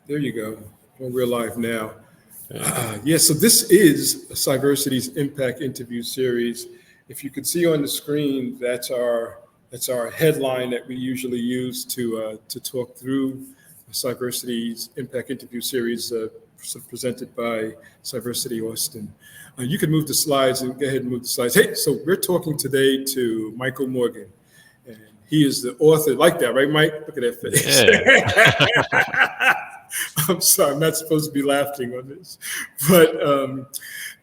There you go. Well, we're live now. Yeah. So this is Cyversity's Impact Interview Series. If you can see on the screen, that's our headline that we usually use to talk through Cyversity's Impact Interview Series presented by Cyversity Austin. You can move the slides and go ahead and move the slides. Hey, so we're talking today to Michael Morgan. And he is the author, like that, right, Mike? Look at that face. Yeah. I'm sorry, I'm not supposed to be laughing on this. But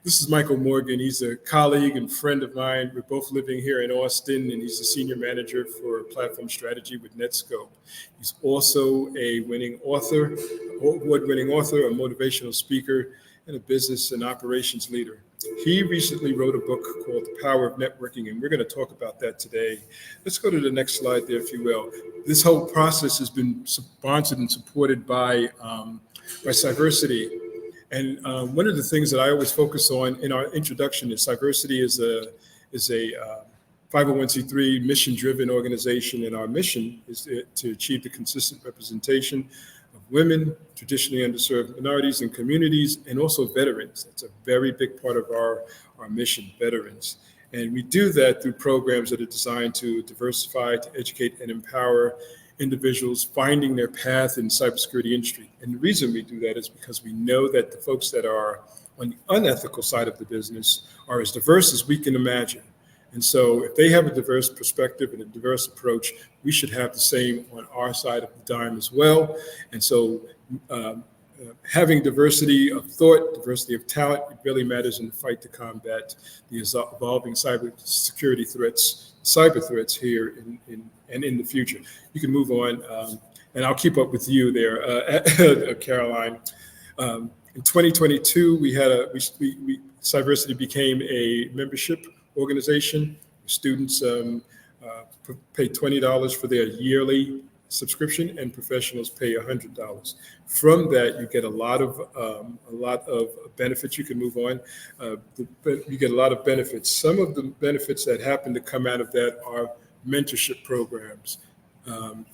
this is Michael Morgan. He's a colleague and friend of mine. We're both living here in Austin, and he's the senior manager for platform strategy with Netscope. He's also a award-winning author, a motivational speaker, and a business and operations leader. He recently wrote a book called The Power of Networking, and we're going to talk about that today. Let's go to the next slide there, if you will. This whole process has been sponsored and supported by Cyversity. And one of the things that I always focus on in our introduction is Cyversity is a 501c3 mission-driven organization, and our mission is to achieve the consistent representation of women, traditionally underserved minorities and communities, and also veterans. That's a very big part of our mission, veterans. And we do that through programs that are designed to diversify, to educate and empower individuals finding their path in the cybersecurity industry. And the reason we do that is because we know that the folks that are on the unethical side of the business are as diverse as we can imagine. And so if they have a diverse perspective and a diverse approach, we should have the same on our side of the dime as well. And so having diversity of thought, diversity of talent, it really matters in the fight to combat the evolving cybersecurity threats, cyber threats here and in the future. You can move on, and I'll keep up with you there, Caroline. In 2022, Cyversity became a membership organization. Students pay $20 for their yearly subscription, and professionals pay $100. From that, you get a lot of benefits. You can move on. You get a lot of benefits. Some of the benefits that happen to come out of that are mentorship programs,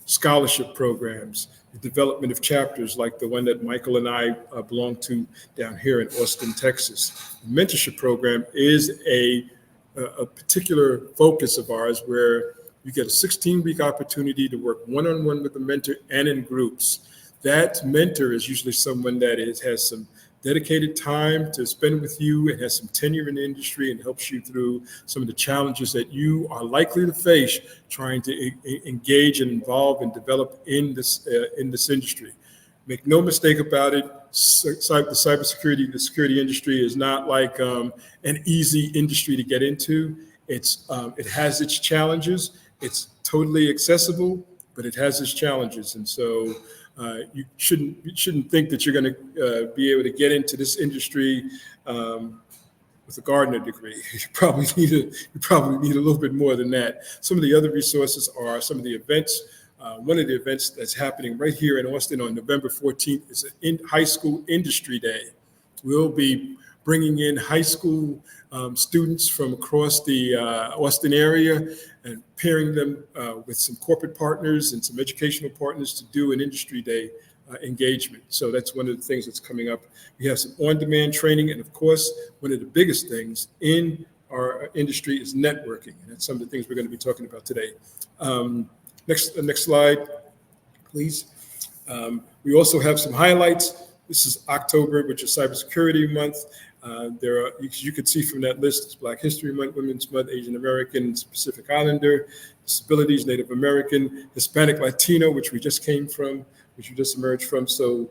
scholarship programs, the development of chapters like the one that Michael and I belong to down here in Austin, Texas. The mentorship program is a particular focus of ours where you get a 16-week opportunity to work one-on-one with a mentor and in groups. That mentor is usually someone that has some dedicated time to spend with you and has some tenure in the industry and helps you through some of the challenges that you are likely to face trying to engage and involve and develop in this industry. Make no mistake about it, the security industry is not like an easy industry to get into. It has its challenges. It's totally accessible, but it has its challenges. And so you shouldn't think that you're going to be able to get into this industry with a Gardner degree. You probably need a little bit more than that. Some of the other resources are some of the events. One of the events that's happening right here in Austin on November 14th is an high school industry day. We'll be bringing in high school students from across the Austin area and pairing them with some corporate partners and some educational partners to do an industry day engagement. So that's one of the things that's coming up. We have some on-demand training, and of course, one of the biggest things in our industry is networking, and that's some of the things we're going to be talking about today. Next slide, please. We also have some highlights. This is October, which is Cybersecurity Month. You can see from that list, it's Black History Month, Women's Month, Asian American, Pacific Islander, Disabilities, Native American, Hispanic, Latino, which we just emerged from. So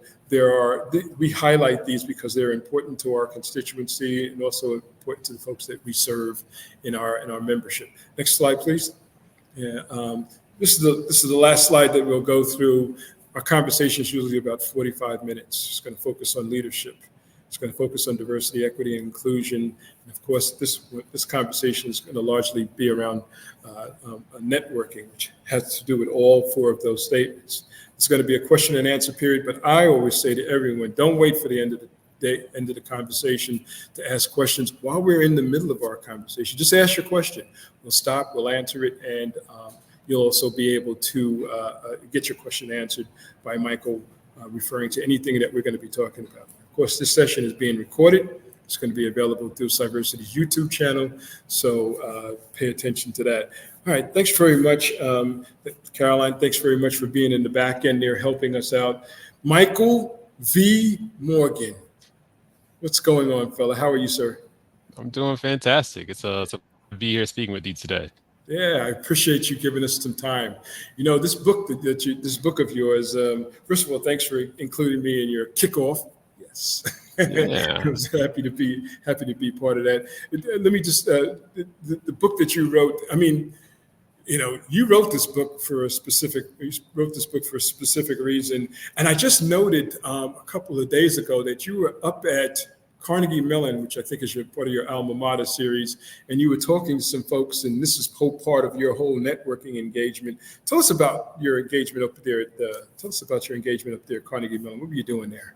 we highlight these because they're important to our constituency and also important to the folks that we serve in our membership. Next slide, please. Yeah, this is the last slide that we'll go through. Our conversation is usually about 45 minutes. It's going to focus on leadership. It's going to focus on diversity, equity, and inclusion. And of course, this conversation is going to largely be around networking, which has to do with all four of those statements. It's going to be a question and answer period, but I always say to everyone, don't wait for the end of the conversation to ask questions while we're in the middle of our conversation. Just ask your question. We'll stop, we'll answer it, and you'll also be able to get your question answered by Michael referring to anything that we're going to be talking about. Of course, this session is being recorded. It's going to be available through Cyversity's YouTube channel, so pay attention to that. All right, thanks very much, Caroline. Thanks very much for being in the back end there, helping us out. Michael V. Morgan, what's going on, fella? How are you, sir? I'm doing fantastic. It's a to be here speaking with you today. Yeah, I appreciate you giving us some time. You know, this book this book of yours. First of all, thanks for including me in your kickoff. Yes, Yeah. I was happy to be part of that. Let me just the book that you wrote. I mean, you know, you wrote this book for a specific reason, and I just noted a couple of days ago that you were up at Carnegie Mellon, which I think is part of your alma mater series, and you were talking to some folks, and this is part of your whole networking engagement. Tell us about your engagement up there at Carnegie Mellon. What were you doing there?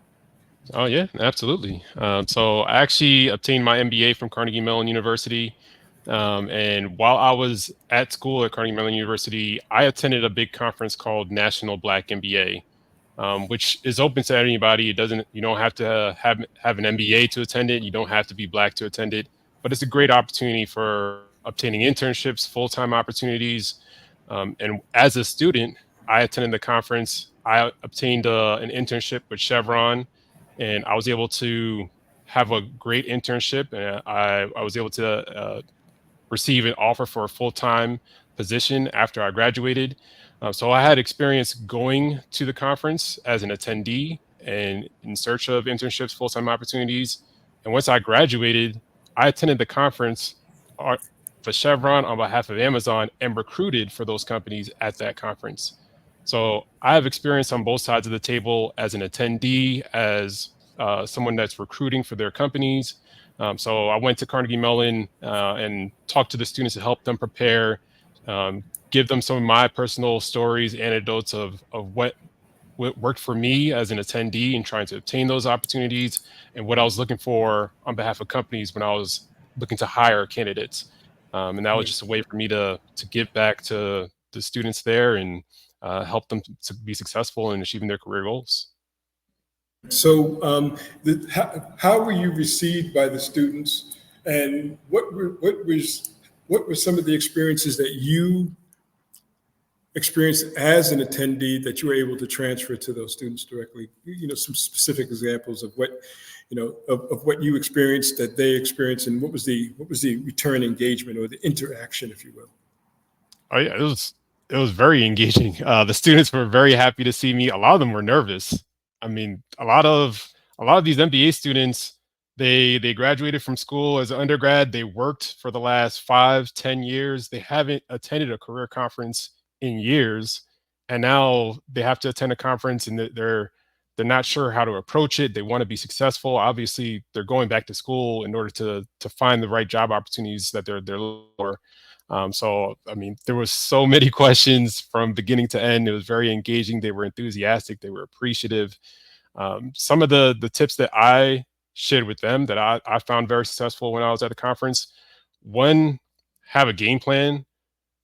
Oh yeah, absolutely. So I actually obtained my MBA from Carnegie Mellon University. And while I was at school at Carnegie Mellon University, I attended a big conference called National Black MBA, which is open to anybody. You don't have to have an MBA to attend it. You don't have to be Black to attend it, but it's a great opportunity for obtaining internships, full-time opportunities. And as a student, I attended the conference. I obtained an internship with Chevron, and I was able to have a great internship, and I was able to receive an offer for a full-time position after I graduated. So I had experience going to the conference as an attendee and in search of internships, full-time opportunities. And once I graduated, I attended the conference for Chevron on behalf of Amazon and recruited for those companies at that conference. So I have experience on both sides of the table as an attendee, as someone that's recruiting for their companies. So I went to Carnegie Mellon and talked to the students to help them prepare, give them some of my personal stories, anecdotes of what worked for me as an attendee and trying to obtain those opportunities, and what I was looking for on behalf of companies when I was looking to hire candidates. And that was just a way for me to give back to the students there and help them to be successful in achieving their career goals. So, how were you received by the students, and what were some of the experiences that you experienced as an attendee that you were able to transfer to those students directly? You know, some specific examples of what of what you experienced that they experienced, and what was the return engagement or the interaction, if you will? Oh yeah, it was very engaging. The students were very happy to see me. A lot of them were nervous. I mean, a lot of these MBA students, they graduated from school as an undergrad. They worked for the last 5-10 years. They haven't attended a career conference in years, and now they have to attend a conference, and they're not sure how to approach it. They want to be successful. Obviously, they're going back to school in order to find the right job opportunities that they're looking for. So, I mean, there was so many questions from beginning to end. It was very engaging. They were enthusiastic. They were appreciative. Some of the tips that I shared with them that I found very successful when I was at the conference: one, have a game plan.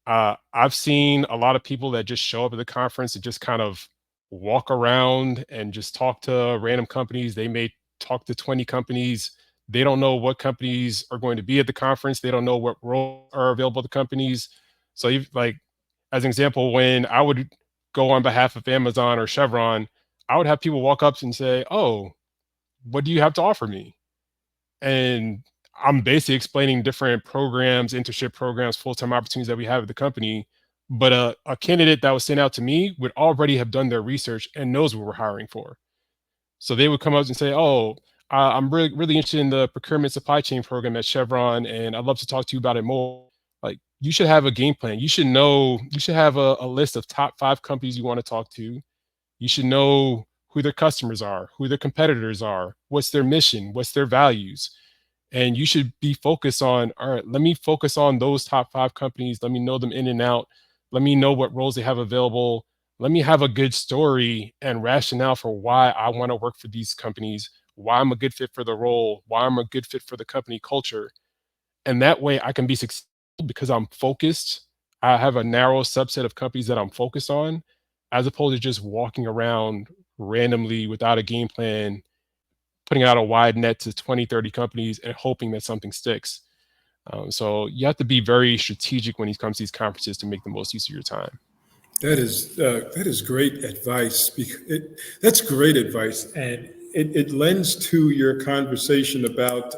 I've seen a lot of people that just show up at the conference and just kind of walk around and just talk to random companies. They may talk to 20 companies. They don't know what companies are going to be at the conference. They don't know what roles are available to companies. So, like, as an example, when I would go on behalf of Amazon or Chevron, I would have people walk up and say, "Oh, what do you have to offer me?" And I'm basically explaining different programs, internship programs, full-time opportunities that we have at the company. But a candidate that was sent out to me would already have done their research and knows what we're hiring for. So they would come up and say, "Oh, I'm really interested in the procurement supply chain program at Chevron, and I'd love to talk to you about it more." Like, you should have a game plan. You should know. You should have a list of top 5 companies you want to talk to. You should know who their customers are, who their competitors are, what's their mission, what's their values. And you should be focused on, all right, let me focus on those top 5 companies. Let me know them in and out. Let me know what roles they have available. Let me have a good story and rationale for why I want to work for these companies, why I'm a good fit for the role, why I'm a good fit for the company culture. And that way I can be successful because I'm focused. I have a narrow subset of companies that I'm focused on, as opposed to just walking around randomly without a game plan, putting out a wide net to 20, 30 companies and hoping that something sticks. So you have to be very strategic when it comes to these conferences to make the most use of your time. That is great advice. That's great advice, and it lends to your conversation about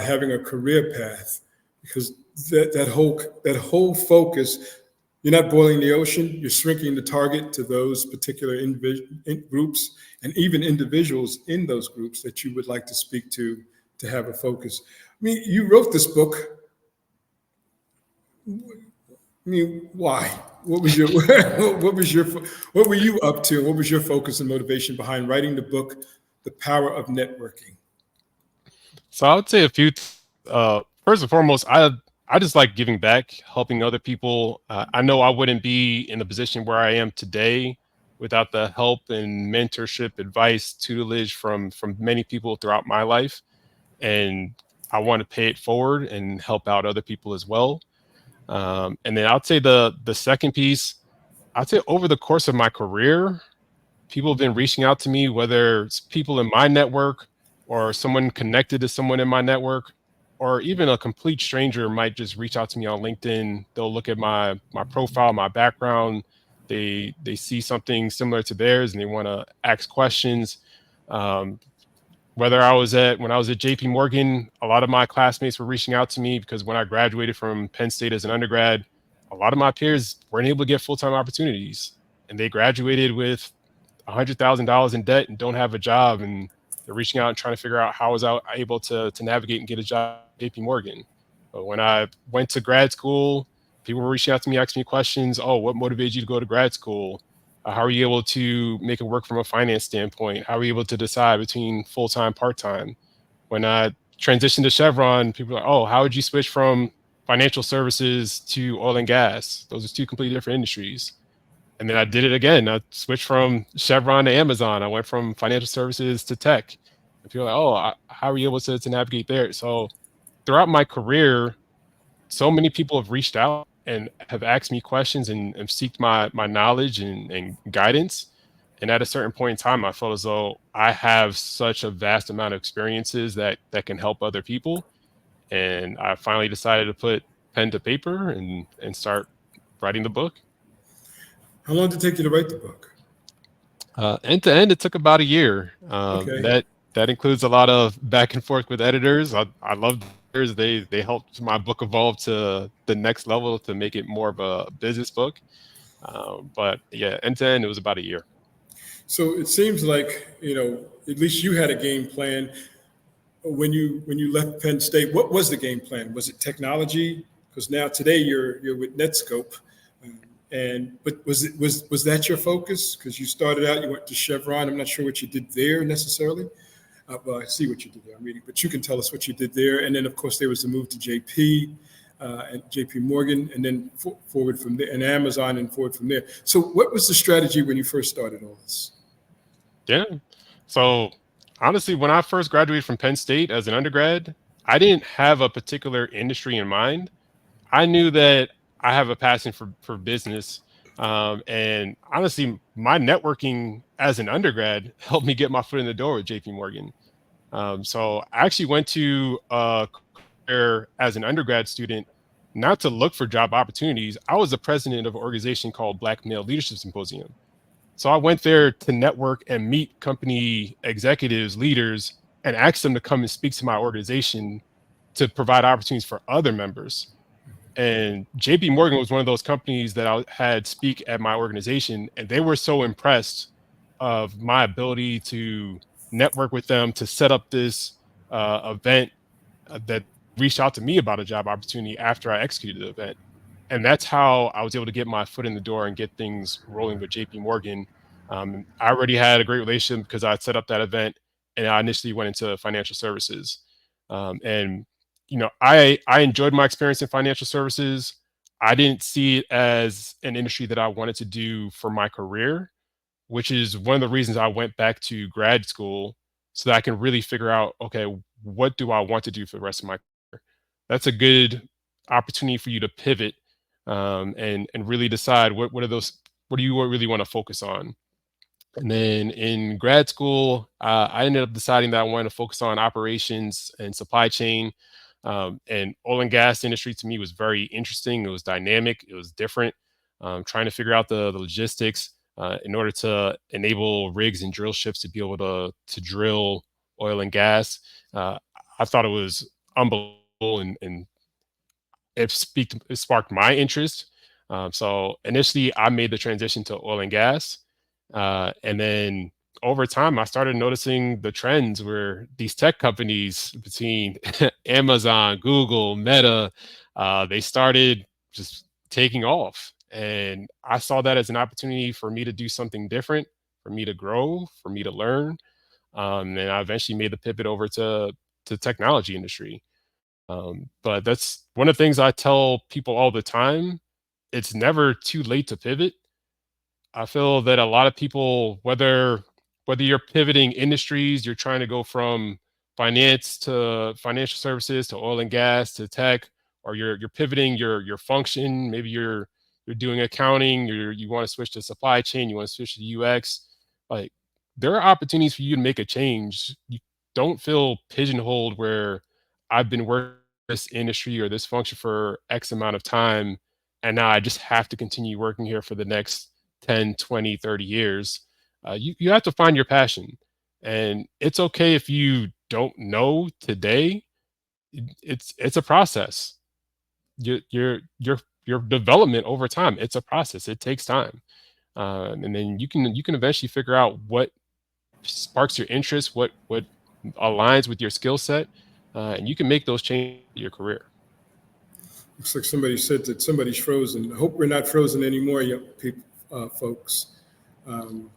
having a career path, because that whole focus. You're not boiling the ocean. You're shrinking the target to those particular groups and even individuals in those groups that you would like to speak to have a focus. I mean, you wrote this book. I mean, why? What was your what were you up to? What was your focus and motivation behind writing the book, The Power of Networking? So I would say a few. First and foremost, I just like giving back, helping other people. I know I wouldn't be in the position where I am today without the help and mentorship, advice, tutelage from many people throughout my life, and I want to pay it forward and help out other people as well. And then I'd say the second piece, I'd say over the course of my career, people have been reaching out to me, whether it's people in my network or someone connected to someone in my network, or even a complete stranger might just reach out to me on LinkedIn. They'll look at my profile, my background. They see something similar to theirs and they want to ask questions. Um, Whether when I was at JP Morgan, a lot of my classmates were reaching out to me because when I graduated from Penn State as an undergrad, a lot of my peers weren't able to get full-time opportunities, and they graduated with $100,000 in debt and don't have a job, and they're reaching out and trying to figure out how I was able to navigate and get a job at JP Morgan. But when I went to grad school, people were reaching out to me, asking me questions. Oh, what motivated you to go to grad school? How are you able to make it work from a finance standpoint? How are you able to decide between full-time, part-time? When I transitioned to Chevron, people are like, oh, how would you switch from financial services to oil and gas? Those are two completely different industries. And then I did it again. I switched from Chevron to Amazon. I went from financial services to tech. And people are like, oh, how are you able to navigate there? So throughout my career, so many people have reached out and have asked me questions and seeked my knowledge and guidance. And at a certain point in time, I felt as though I have such a vast amount of experiences that can help other people. And I finally decided to put pen to paper and start writing the book. How long did it take you to write the book? End to end, it took about a year. Okay. That includes a lot of back and forth with editors. I love editors. They helped my book evolve to the next level to make it more of a business book. But yeah, end to end, it was about a year. So it seems like, at least you had a game plan when you left Penn State. What was the game plan? Was it technology? Because now today you're with Netscope. But was that your focus? Because you started out, you went to Chevron. I'm not sure what you did there necessarily. Well, I see what you did there. I'm reading, but you can tell us what you did there. And then, of course, there was the move to JP and JP Morgan, and then forward from there, and Amazon, and forward from there. So, what was the strategy when you first started all this? Yeah. So honestly, when I first graduated from Penn State as an undergrad, I didn't have a particular industry in mind. I knew that I have a passion for business. And honestly, my networking as an undergrad helped me get my foot in the door with JP Morgan. So I actually went to a career as an undergrad student, not to look for job opportunities. I was the president of an organization called Black Male Leadership Symposium. So I went there to network and meet company executives, leaders, and ask them to come and speak to my organization to provide opportunities for other members. And JP Morgan was one of those companies that I had speak at my organization, and they were so impressed of my ability to network with them to set up this event that reached out to me about a job opportunity after I executed the event. And that's how I was able to get my foot in the door and get things rolling with JP Morgan. I already had a great relationship because I had set up that event, and I initially went into financial services. And I enjoyed my experience in financial services. I didn't see it as an industry that I wanted to do for my career, which is one of the reasons I went back to grad school so that I can really figure out, okay, what do I want to do for the rest of my career? That's a good opportunity for you to pivot and really decide what are those what do you really want to focus on? And then in grad school, I ended up deciding that I wanted to focus on operations and supply chain. And oil and gas industry to me was very interesting. It was dynamic. It was different. Trying to figure out the logistics in order to enable rigs and drill ships to be able to drill oil and gas. Uh, I thought it was unbelievable, and it sparked my interest. So initially, I made the transition to oil and gas, and then over time, I started noticing the trends where these tech companies between Amazon, Google, Meta, they started just taking off, and I saw that as an opportunity for me to do something different, for me to grow, for me to learn, and I eventually made the pivot over to technology industry. But that's one of the things I tell people all the time. It's never too late to pivot. I feel that a lot of people, whether you're pivoting industries, you're trying to go from finance to financial services to oil and gas to tech, or you're pivoting your function. Maybe you're doing accounting, you want to switch to supply chain, you want to switch to UX. Like there are opportunities for you to make a change. You don't feel pigeonholed where I've been working in this industry or this function for X amount of time, and now I just have to continue working here for the next 10, 20, 30 years. You have to find your passion. And it's okay if you don't know today. It's a process. Your development over time, it's a process. It takes time. And then you can eventually figure out what sparks your interest, what aligns with your skill set, and you can make those changes in your career. Looks like somebody said that somebody's frozen. I hope we're not frozen anymore, young people, folks. Um,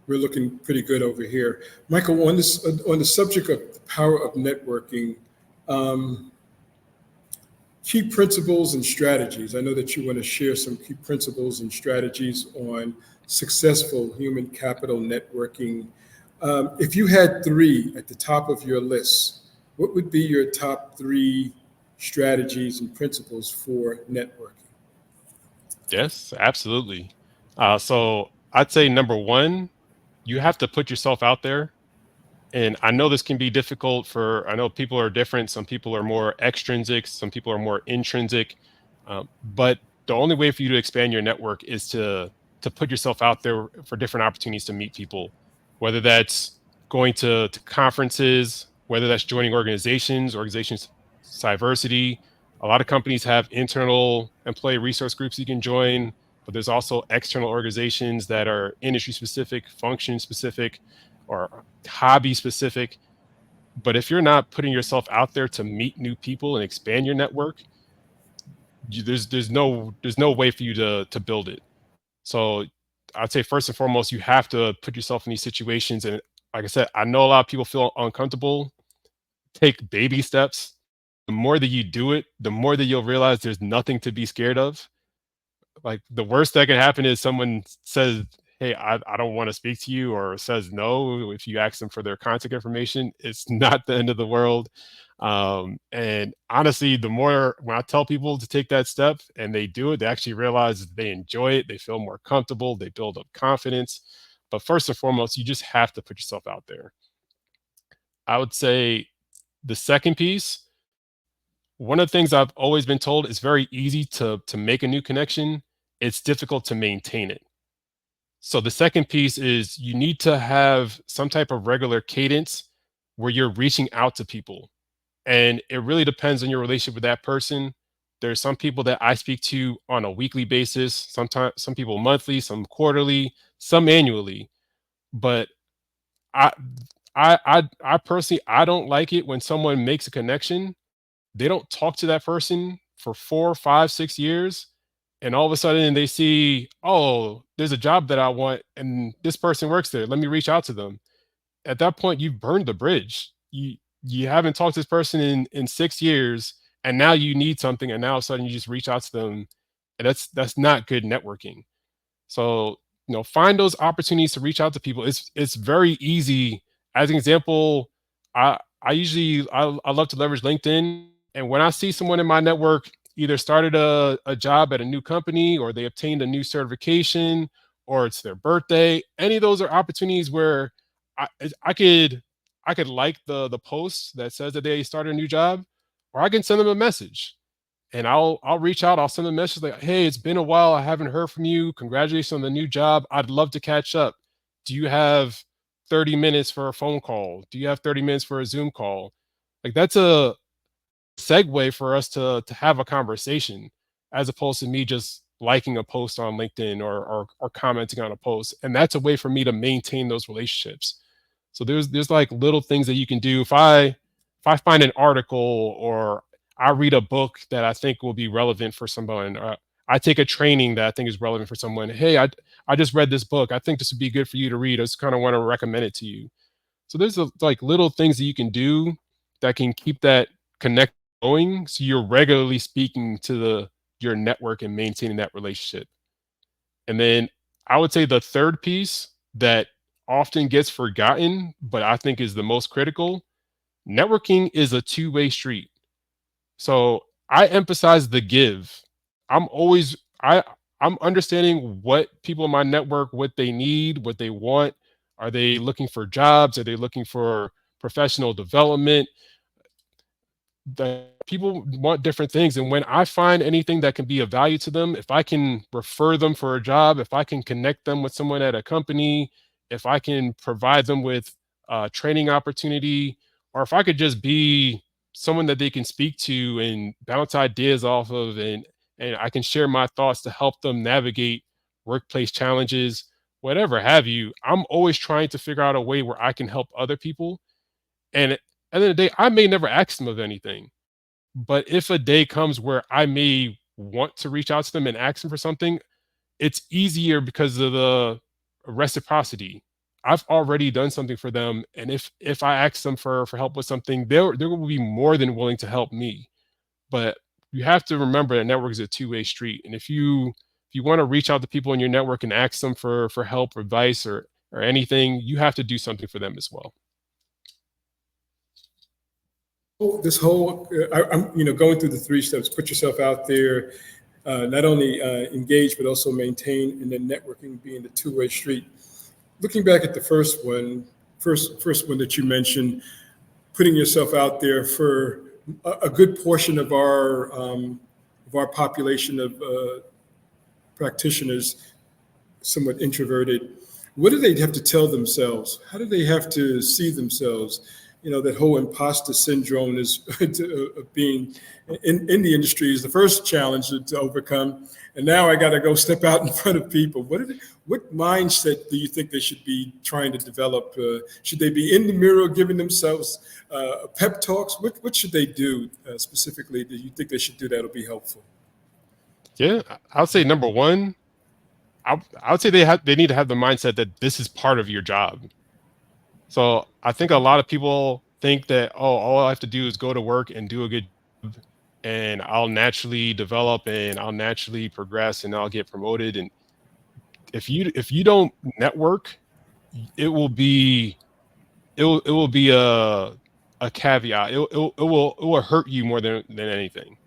we're looking pretty good over here. Michael, on the subject of the power of networking, um, key principles and strategies. I know that you want to share some key principles and strategies on successful human capital networking. If you had three at the top of your list, what would be your top three strategies and principles for networking? Yes, absolutely. So I'd say number one, you have to put yourself out there. And I know this can be difficult I know people are different. Some people are more extrinsic, some people are more intrinsic. But the only way for you to expand your network is to put yourself out there for different opportunities to meet people, whether that's going to conferences, whether that's joining organizations, Cyversity. A lot of companies have internal employee resource groups you can join, but there's also external organizations that are industry specific, function specific, or hobby specific. But if you're not putting yourself out there to meet new people and expand your network, there's no way for you to build it. So I'd say first and foremost, you have to put yourself in these situations. And like I said, I know a lot of people feel uncomfortable. Take baby steps. The more that you do it, the more that you'll realize there's nothing to be scared of. Like the worst that can happen is someone says, "Hey, I don't want to speak to you," or says no if you ask them for their contact information. It's not the end of the world. And honestly, the more when I tell people to take that step and they do it, they actually realize that they enjoy it, they feel more comfortable, they build up confidence. But first and foremost, you just have to put yourself out there. I would say the second piece, one of the things I've always been told is very easy to make a new connection. It's difficult to maintain it. So the second piece is you need to have some type of regular cadence where you're reaching out to people. And it really depends on your relationship with that person. There's some people that I speak to on a weekly basis, sometimes some people monthly, some quarterly, some annually. But I I personally I don't like it when someone makes a connection, they don't talk to that person for 4, 5, 6 years, and all of a sudden they see, oh, there's a job that I want, and this person works there. Let me reach out to them. At that point, you've burned the bridge. You haven't talked to this person in 6 years, and now you need something, and now all of a sudden you just reach out to them, and that's not good networking. So find those opportunities to reach out to people. It's very easy. As an example, I love to leverage LinkedIn, and when I see someone in my network, either started a job at a new company, or they obtained a new certification, or it's their birthday. Any of those are opportunities where I, I could I could like the post that says that they started a new job, or I can send them a message, and I'll reach out. I'll send them a message like, "Hey, it's been a while. I haven't heard from you. Congratulations on the new job. I'd love to catch up. Do you have 30 minutes for a phone call? Do you have 30 minutes for a Zoom call?" Like, that's a segue for us to have a conversation, as opposed to me just liking a post on LinkedIn, or commenting on a post. And that's a way for me to maintain those relationships. So there's like little things that you can do. If I find an article, or I read a book that I think will be relevant for someone, I take a training that I think is relevant for someone. Hey, I just read this book. I think this would be good for you to read. I just kind of want to recommend it to you. So there's like little things that you can do that can keep that connect going, so you're regularly speaking to your network and maintaining that relationship. And then I would say the third piece that often gets forgotten, but I think is the most critical, networking is a two-way street. So I emphasize the give. I'm always I I'm understanding what people in my network, what they need, what they want. Are they looking for jobs? Are they looking for professional development? That people want different things, and when I find anything that can be of value to them, if I can refer them for a job, if I can connect them with someone at a company, if I can provide them with training opportunity, or if I could just be someone that they can speak to and bounce ideas off of, and I can share my thoughts to help them navigate workplace challenges, whatever have you, I'm always trying to figure out a way where I can help other people. And at the end of the day, I may never ask them of anything, but if a day comes where I may want to reach out to them and ask them for something, it's easier because of the reciprocity. I've already done something for them, and if I ask them for help with something, they will be more than willing to help me. But you have to remember that network is a two-way street, and if you want to reach out to people in your network and ask them for help, or advice, or anything, you have to do something for them as well. This whole, I'm, going through the three steps: put yourself out there, not only engage but also maintain, and then networking being the two-way street. Looking back at the first one that you mentioned, putting yourself out there, for a good portion of our population of practitioners, somewhat introverted. What do they have to tell themselves? How do they have to see themselves? That whole imposter syndrome is of being in the industry is the first challenge to overcome. And now I got to go step out in front of people. What mindset do you think they should be trying to develop? Should they be in the mirror giving themselves pep talks? What should they do specifically that you think they should do that'll be helpful? Yeah, I would say number one, I would say they need to have the mindset that this is part of your job. So I think a lot of people think that, oh, all I have to do is go to work and do a good job, and I'll naturally develop, and I'll naturally progress, and I'll get promoted. And if you don't network, it will be it will be a caveat. It will hurt you more than anything.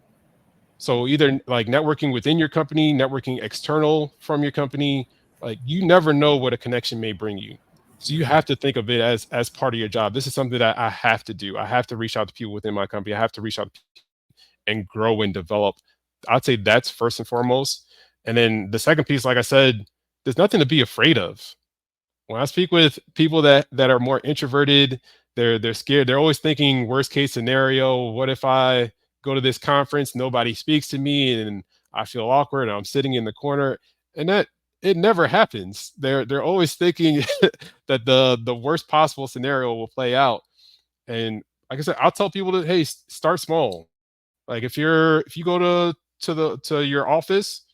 So either like networking within your company, networking external from your company, like you never know what a connection may bring you. So you have to think of it as part of your job. This is something that I have to do. I have to reach out to people within my company. I have to reach out and grow and develop. I'd say that's first and foremost. And then the second piece, like I said, there's nothing to be afraid of. When I speak with people that are more introverted, they're scared. They're always thinking worst case scenario. What if I go to this conference, nobody speaks to me, and I feel awkward, and I'm sitting in the corner, and that it never happens. They're always thinking that the worst possible scenario will play out. And like I said, I'll tell people to, hey, start small. Like if you go to your office,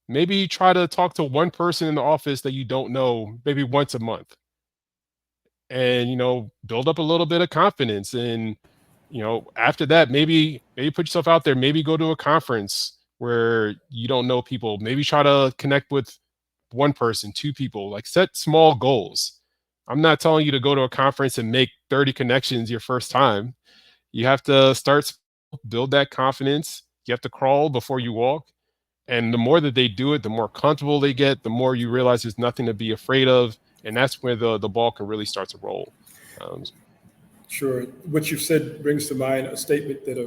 maybe try to talk to one person in the office that you don't know, maybe once a month, and build up a little bit of confidence. And after that, maybe put yourself out there, maybe go to a conference where you don't know people, maybe try to connect with one person, two people, like set small goals. I'm not telling you to go to a conference and make 30 connections your first time. You have to start, build that confidence, You have to crawl before you walk. And the more that they do it, the more comfortable they get, the more you realize there's nothing to be afraid of. And that's where the ball can really start to roll. Sure. What you've said brings to mind a statement that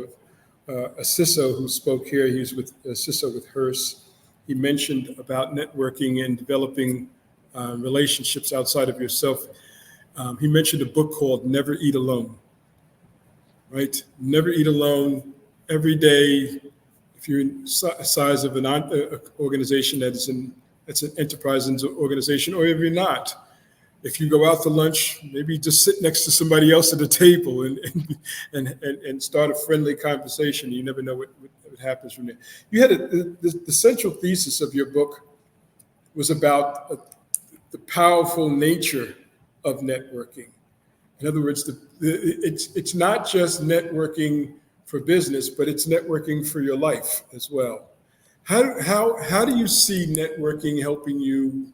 a CISO who spoke here, he's with a CISO with Hearst. He mentioned about networking and developing relationships outside of yourself. He mentioned a book called Never Eat Alone, right? Never eat alone. Every day, if you're in size of an organization that's an enterprise organization, or if you're not, if you go out to lunch, maybe just sit next to somebody else at the table and start a friendly conversation. You never know what happens from there. You had the central thesis of your book was about the powerful nature of networking. In other words, it's not just networking for business, but it's networking for your life as well. How do you see networking helping you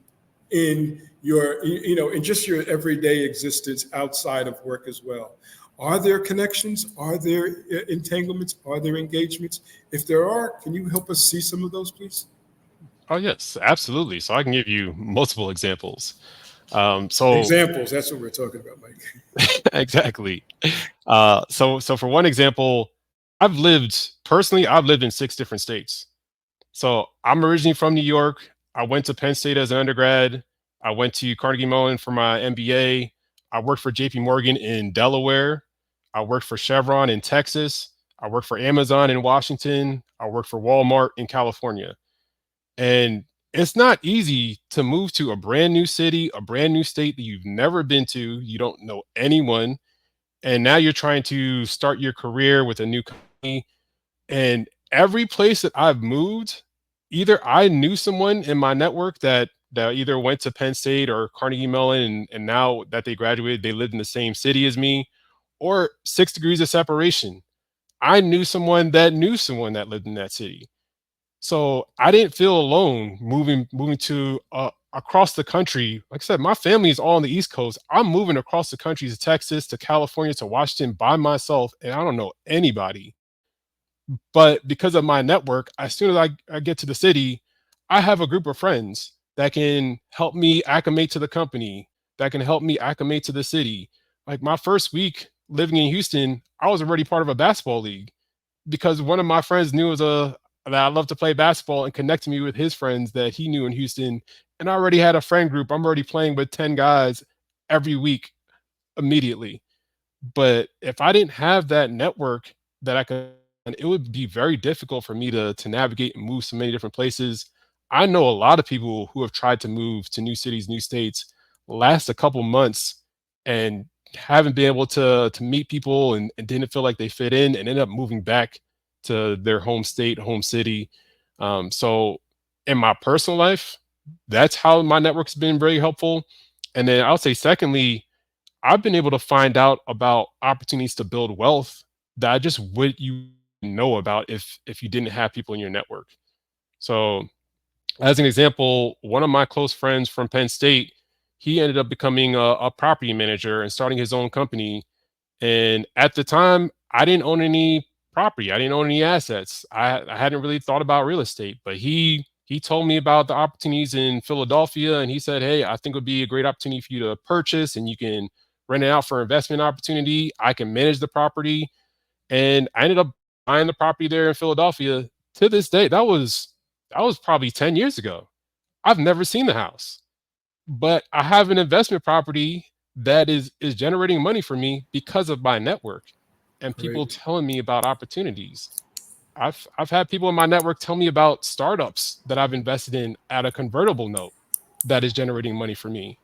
in your, in just your everyday existence outside of work as well? Are there connections? Are there entanglements? Are there engagements? If there are, can you help us see some of those, please? Oh, yes, absolutely. So I can give you multiple examples. Examples, that's what we're talking about, Mike. Exactly. So for one example, I've lived in 6 different states. So I'm originally from New York. I went to Penn State as an undergrad. I went to Carnegie Mellon for my MBA. I worked for JP Morgan in Delaware. I worked for Chevron in Texas. I worked for Amazon in Washington. I worked for Walmart in California. And it's not easy to move to a brand new city, a brand new state that you've never been to. You don't know anyone. And now you're trying to start your career with a new company. And every place that I've moved, either I knew someone in my network that either went to Penn State or Carnegie Mellon, and now that they graduated, they lived in the same city as me, or 6 degrees of separation. I knew someone that lived in that city. So I didn't feel alone moving to across the country. Like I said, my family is all on the East Coast. I'm moving across the country to Texas, to California, to Washington by myself, and I don't know anybody. But because of my network, as soon as I get to the city, I have a group of friends that can help me acclimate to the company, that can help me acclimate to the city. Like my first week living in Houston, I was already part of a basketball league because one of my friends knew that I love to play basketball and connected me with his friends that he knew in Houston. And I already had a friend group. I'm already playing with 10 guys every week immediately. But if I didn't have that network that I could, and it would be very difficult for me to navigate and move so many different places. I know a lot of people who have tried to move to new cities, new states, last a couple months and haven't been able to meet people and didn't feel like they fit in and end up moving back to their home state, home city. So in my personal life, that's how my network's been very helpful. And then I'll say, secondly, I've been able to find out about opportunities to build wealth that I just wouldn't know about if you didn't have people in your network. So as an example, one of my close friends from Penn State, he ended up becoming a property manager and starting his own company. And at the time, I didn't own any property. I didn't own any assets. I hadn't really thought about real estate, but he told me about the opportunities in Philadelphia. And he said, hey, I think it would be a great opportunity for you to purchase and you can rent it out for investment opportunity. I can manage the property. And I ended up buying the property there in Philadelphia. To this day, that was probably 10 years ago. I've never seen the house, but I have an investment property that is generating money for me because of my network and people telling me about opportunities. I've had people in my network tell me about startups that I've invested in at a convertible note that is generating money for me,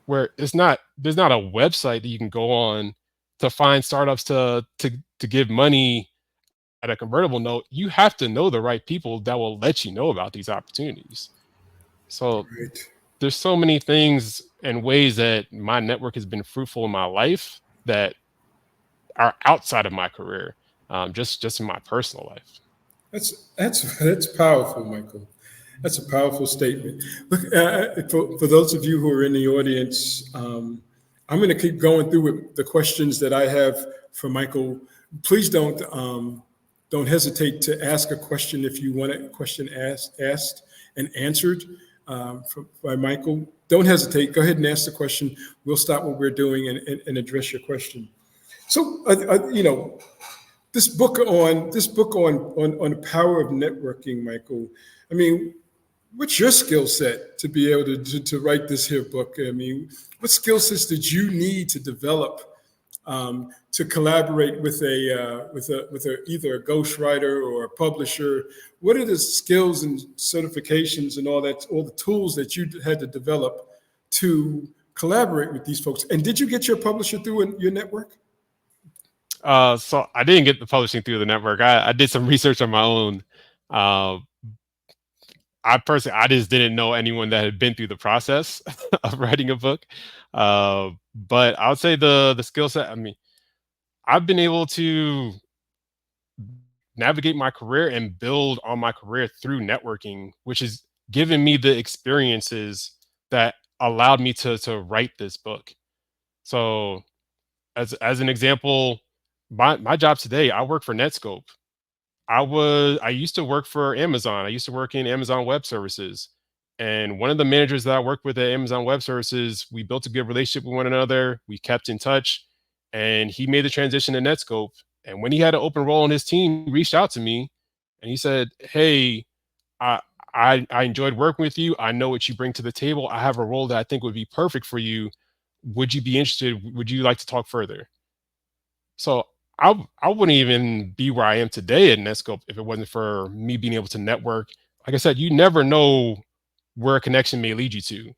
where there's not a website that you can go on to find startups to give money at a convertible note. You have to know the right people that will let you know about these opportunities. So there's so many things and ways that my network has been fruitful in my life that are outside of my career, just in my personal life. That's powerful, Michael. That's a powerful statement. Look, for those of you who are in the audience, I'm going to keep going through with the questions that I have for Michael. Please don't Don't hesitate to ask a question if you want a question asked and answered by Michael. Don't hesitate. Go ahead and ask the question. We'll stop what we're doing and address your question. So, this book on the power of networking, Michael. I mean, what's your skill set to be able to write this here book? I mean, what skill sets did you need to develop to collaborate with either a ghostwriter or a publisher? What are the skills and certifications and all the tools that you had to develop to collaborate with these folks? And did you get your publisher through your network? So I didn't get the publishing through the network. I did some research on my own. Uh, I just didn't know anyone that had been through the process of writing a book. But I would say the skill set. I mean, I've been able to navigate my career and build on my career through networking, which has given me the experiences that allowed me to write this book. So, as an example, my job today, I work for Netscope. I used to work for Amazon. I used to work in Amazon Web Services. And one of the managers that I worked with at Amazon Web Services, we built a good relationship with one another. We kept in touch, and he made the transition to Netscope. And when he had an open role in his team, he reached out to me and he said, "Hey, I, I enjoyed working with you. I know what you bring to the table. I have a role that I think would be perfect for you. Would you be interested? Would you like to talk further?" So I wouldn't even be where I am today at Netscope if it wasn't for me being able to network. Like I said, you never know where a connection may lead you to.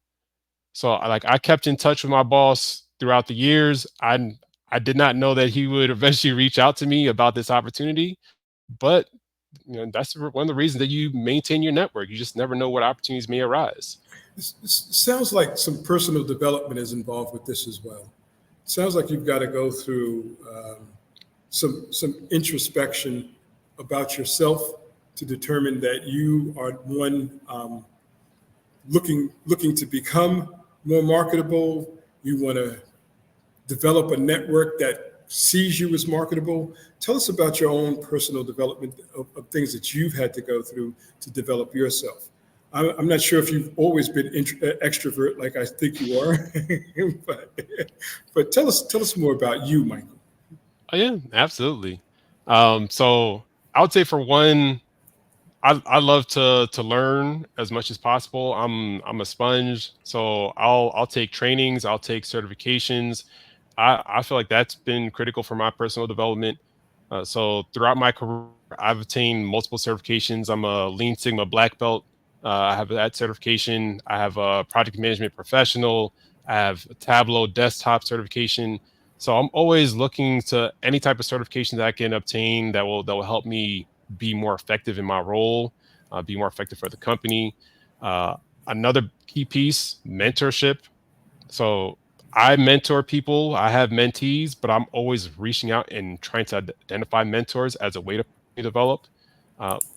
So I kept in touch with my boss throughout the years. I did not know that he would eventually reach out to me about this opportunity, but that's one of the reasons that you maintain your network. You just never know what opportunities may arise. This sounds like some personal development is involved with this as well. It sounds like you've got to go through some introspection about yourself to determine that you are one looking to become more marketable. You want to develop a network that sees you as marketable. Tell us about your own personal development of things that you've had to go through to develop yourself. I'm not sure if you've always been extrovert like I think you are, but tell us more about you, Michael. Oh yeah, absolutely. So I would say for one, I love to learn as much as possible. I'm a sponge, so I'll take trainings, I'll take certifications. I feel like that's been critical for my personal development. So throughout my career, I've attained multiple certifications. I'm a Lean Sigma black belt. I have that certification. I have a project management professional. I have a Tableau desktop certification. So I'm always looking to any type of certification that I can obtain that will help me be more effective in my role, be more effective for the company. Uh, Another key piece, mentorship. So I mentor people, I have mentees, but I'm always reaching out and trying to identify mentors as a way to develop.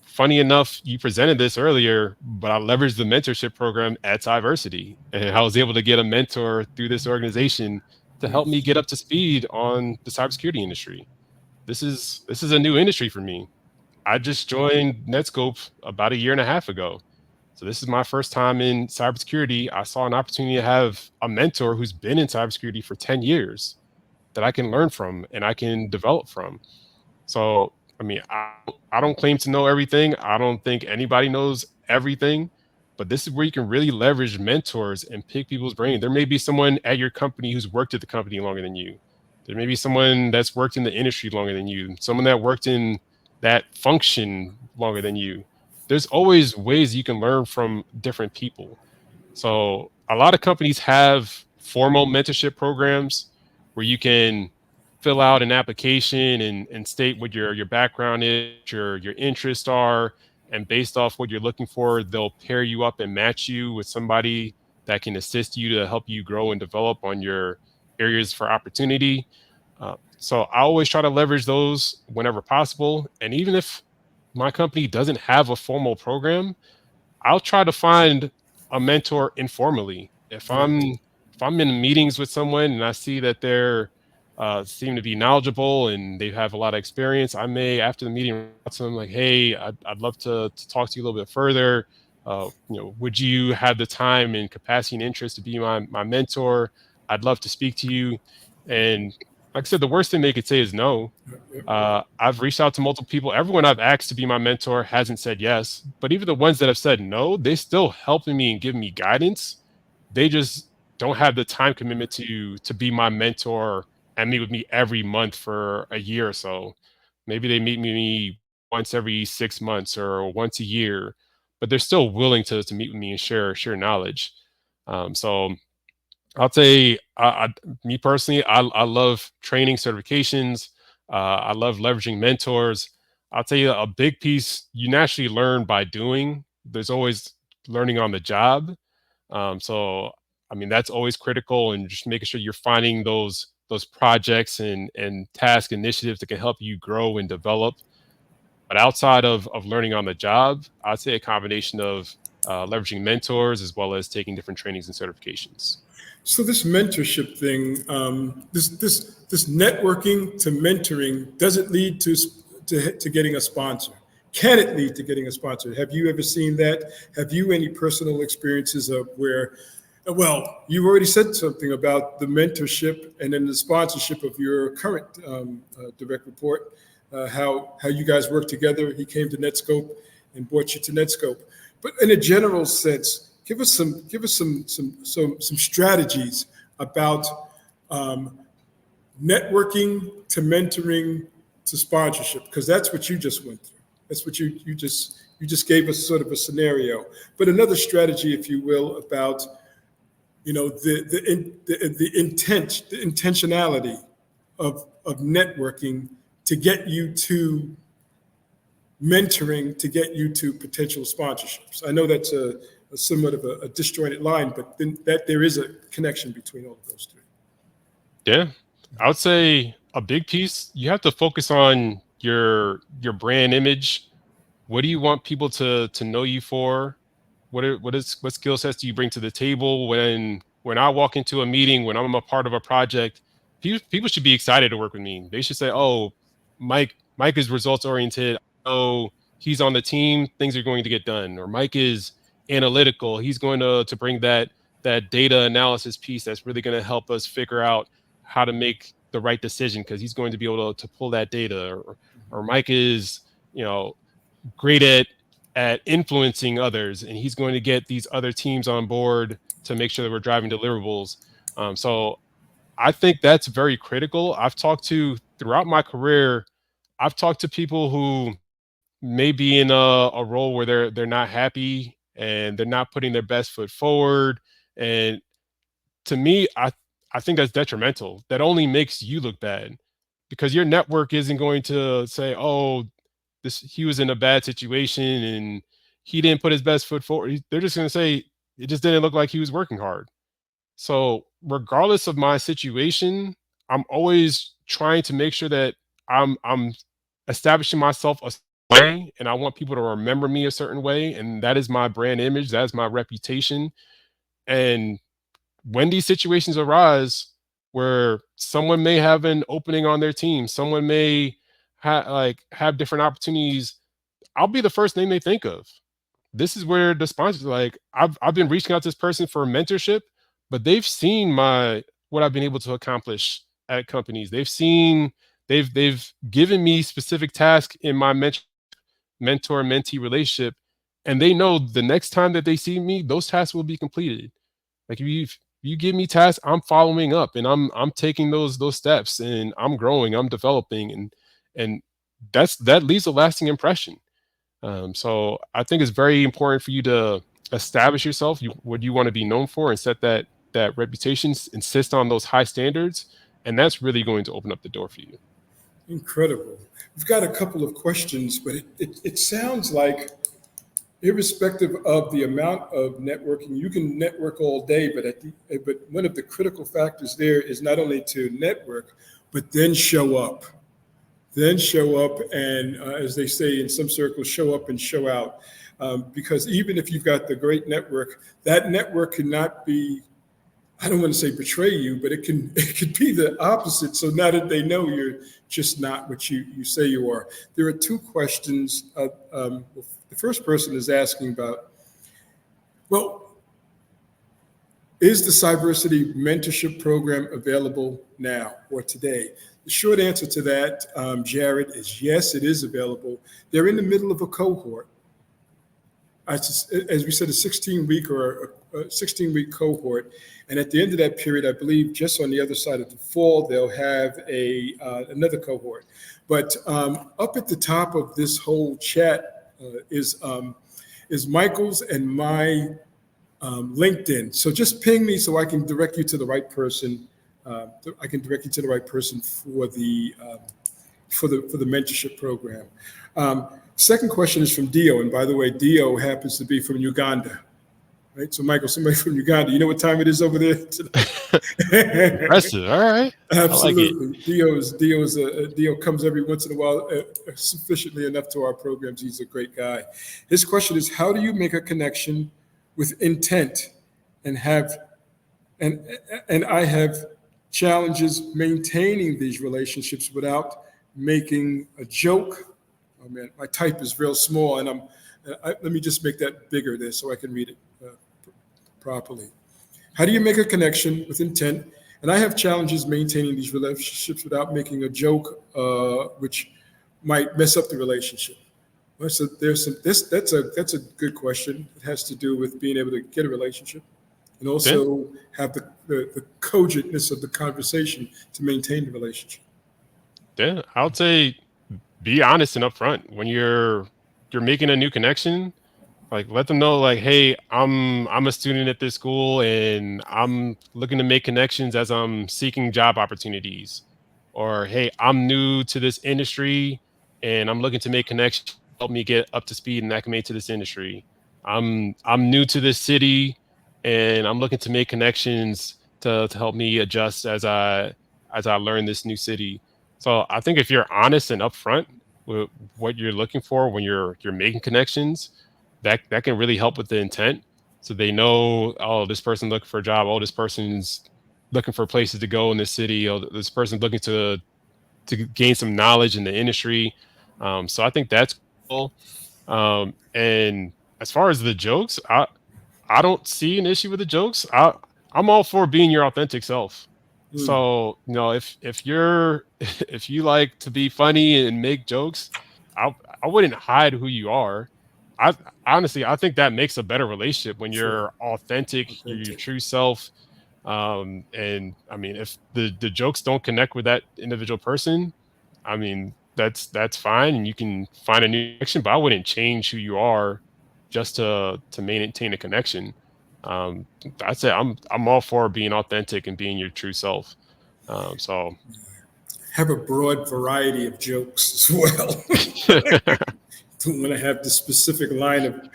Funny enough, you presented this earlier, but I leveraged the mentorship program at Cyversity, and I was able to get a mentor through this organization to help me get up to speed on the cybersecurity industry. This is a new industry for me. I just joined Netscope about a year and a half ago. So this is my first time in cybersecurity. I saw an opportunity to have a mentor who's been in cybersecurity for 10 years that I can learn from and I can develop from. So, I mean, I don't claim to know everything. I don't think anybody knows everything, but this is where you can really leverage mentors and pick people's brain. There may be someone at your company who's worked at the company longer than you. There may be someone that's worked in the industry longer than you, someone that worked in that function longer than you. There's always ways you can learn from different people. So a lot of companies have formal mentorship programs where you can fill out an application and state what your background is, your interests are, and based off what you're looking for, they'll pair you up and match you with somebody that can assist you to help you grow and develop on your areas for opportunity. So I always try to leverage those whenever possible. And even if my company doesn't have a formal program, I'll try to find a mentor informally. If I'm in meetings with someone and I see that they're seem to be knowledgeable and they have a lot of experience. I may, after the meeting, reach out to them like, hey, I'd love to talk to you a little bit further. Would you have the time and capacity and interest to be my mentor? I'd love to speak to you. And like I said, the worst thing they could say is no. I've reached out to multiple people. Everyone I've asked to be my mentor hasn't said yes, but even the ones that have said no, they still helping me and giving me guidance. They just don't have the time commitment to be my mentor and meet with me every month for a year or so. Maybe they meet me once every 6 months or once a year, but they're still willing to meet with me and share knowledge. So I'll say, me personally, I love training certifications. I love leveraging mentors. I'll tell you a big piece you naturally learn by doing. There's always learning on the job. So, I mean, that's always critical, and just making sure you're finding those projects and task initiatives that can help you grow and develop. But outside of learning on the job, I'd say a combination of leveraging mentors as well as taking different trainings and certifications. So this mentorship thing, this networking to mentoring, does it lead to getting a sponsor? Can it lead to getting a sponsor? Have you ever seen that? Have you any personal experiences of where, well, you've already said something about the mentorship and then the sponsorship of your current direct report, how you guys work together. He came to Netscope and brought you to Netscope. But in a general sense, give us some strategies about networking to mentoring to sponsorship, because that's what you just went through. That's what you just gave us sort of a scenario. But another strategy, if you will, about the intentionality of networking to get you to mentoring, to get you to potential sponsorships. I know that's a somewhat of a disjointed line, but then that there is a connection between all of those three. Yeah, I would say a big piece, you have to focus on your brand image. What do you want people to know you for? What skill sets do you bring to the table when I walk into a meeting, when I'm a part of a project? People should be excited to work with me. They should say, "Oh, Mike is results oriented. Oh, he's on the team. Things are going to get done." Or Mike is analytical. He's going to bring that data analysis piece that's really going to help us figure out how to make the right decision, because he's going to be able to pull that data. Or Mike is, great at influencing others, and he's going to get these other teams on board to make sure that we're driving deliverables. So I think that's very critical. Throughout my career, I've talked to people who may be in a role where they're not happy and they're not putting their best foot forward. And to me, I think that's detrimental. That only makes you look bad, because your network isn't going to say, "Oh, he was in a bad situation and he didn't put his best foot forward." They're just going to say it just didn't look like he was working hard. So regardless of my situation, I'm always trying to make sure that I'm establishing myself a way, and I want people to remember me a certain way, and that is my brand image, that is my reputation. And when these situations arise where someone may have an opening on their team, someone may have different opportunities, I'll be the first name they think of. This is where the sponsors, like, I've been reaching out to this person for mentorship, but they've seen what I've been able to accomplish at companies. They've given me specific tasks in my mentor mentee relationship, and they know the next time that they see me, those tasks will be completed. Like, if you give me tasks, I'm following up and I'm taking those steps, and I'm growing, I'm developing, and that leaves a lasting impression. So I think it's very important for you to establish yourself, what you want to be known for, and set that reputation, insist on those high standards, and that's really going to open up the door for you. Incredible. We've got a couple of questions, but it sounds like, irrespective of the amount of networking, you can network all day, but one of the critical factors there is not only to network, but then show up. Then show up and, as they say in some circles, show up and show out. Because even if you've got the great network, that network cannot be I don't want to say betray you, but it could be the opposite. So now that they know you're just not what you say you are. There are two questions. The first person is asking about, well, is the Cyversity mentorship program available now or today? The short answer to that, Jared, is yes, it is available. They're in the middle of a cohort. As we said, a 16-week or a 16-week cohort. And at the end of that period, I believe just on the other side of the fall, they'll have another cohort. But up at the top of this whole chat is Michael's and my LinkedIn. So just ping me so I can direct you to the right person. I can direct you to the right person for the mentorship program. Second question is from Dio, and by the way, Dio happens to be from Uganda, right? So Michael, somebody from Uganda, you know what time it is over there tonight? Impressive. All right. Absolutely. I like it. Dio comes every once in a while, sufficiently enough to our programs. He's a great guy. His question is, how do you make a connection with intent and I have challenges maintaining these relationships without making a joke. Oh man, my type is real small, and let me just make that bigger there so I can read it properly. How do you make a connection with intent? And I have challenges maintaining these relationships without making a joke, which might mess up the relationship. Well, so that's a good question. It has to do with being able to get a relationship and also have the cogentness of the conversation to maintain the relationship. Yeah, I would say be honest and upfront when you're making a new connection. Like, let them know, like, hey, I'm a student at this school and I'm looking to make connections as I'm seeking job opportunities. Or hey, I'm new to this industry and I'm looking to make connections to help me get up to speed and acclimate to this industry. I'm new to this city and I'm looking to make connections to help me adjust as I learn this new city. So I think if you're honest and upfront with what you're looking for when you're making connections, that can really help with the intent. So they know, oh, this person looking for a job. Oh, this person's looking for places to go in this city. Oh, this person's looking to gain some knowledge in the industry. So I think that's cool. And as far as the jokes, I don't see an issue with the jokes. I'm all for being your authentic self. So, if you're if you like to be funny and make jokes, I wouldn't hide who you are. I honestly, I think that makes a better relationship when Sure. you're authentic, you're your true self. And I mean, if the jokes don't connect with that individual person, I mean, that's fine, and you can find a new connection. But I wouldn't change who you are just to maintain a connection. I'd say I'm all for being authentic and being your true self. So Have a broad variety of jokes as well. Don't want to have the specific line of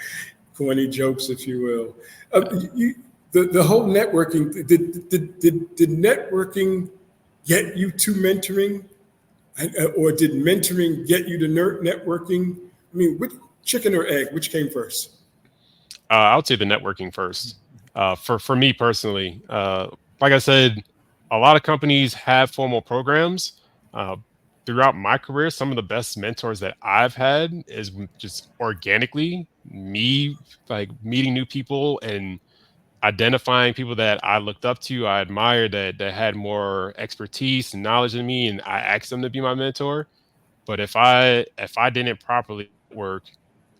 corny jokes, if you will. The whole networking, did networking get you to mentoring? Or did mentoring get you to networking? I mean, which chicken or egg, which came first? I would say the networking first. For me personally, like I said, a lot of companies have formal programs. Uh, Throughout my career, some of the best mentors that I've had is just organically me, like meeting new people and identifying people that I looked up to, I admired, that had more expertise and knowledge than me, and I asked them to be my mentor. But if I didn't properly work,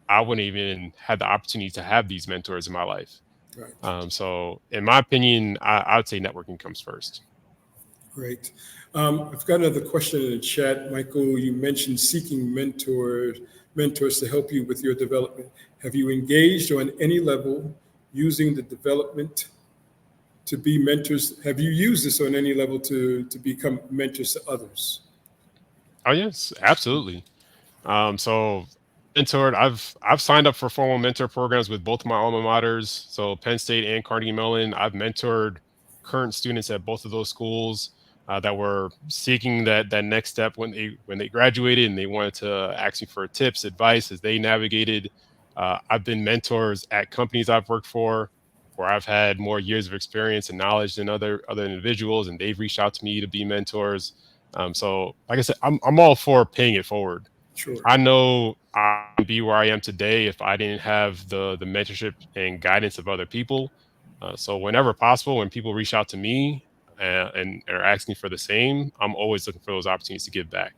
I wouldn't even have the opportunity to have these mentors in my life. Right. So in my opinion, I would say networking comes first. Great. I've got another question in the chat. Michael, you mentioned seeking mentors to help you with your development. Have you engaged on any level using the development to be mentors? Have you used this on any level to become mentors to others? Oh yes, absolutely. So mentored, I've signed up for formal mentor programs with both my alma maters, so Penn State and Carnegie Mellon. I've mentored current students at both of those schools that were seeking that next step when they graduated and they wanted to ask me for tips, advice as they navigated. I've been mentors at companies I've worked for where I've had more years of experience and knowledge than other individuals, and they've reached out to me to be mentors. So, like I said, I'm all for paying it forward. Sure. I know I would be where I am today if I didn't have the mentorship and guidance of other people. So whenever possible, when people reach out to me and are asking for the same, I'm always looking for those opportunities to give back.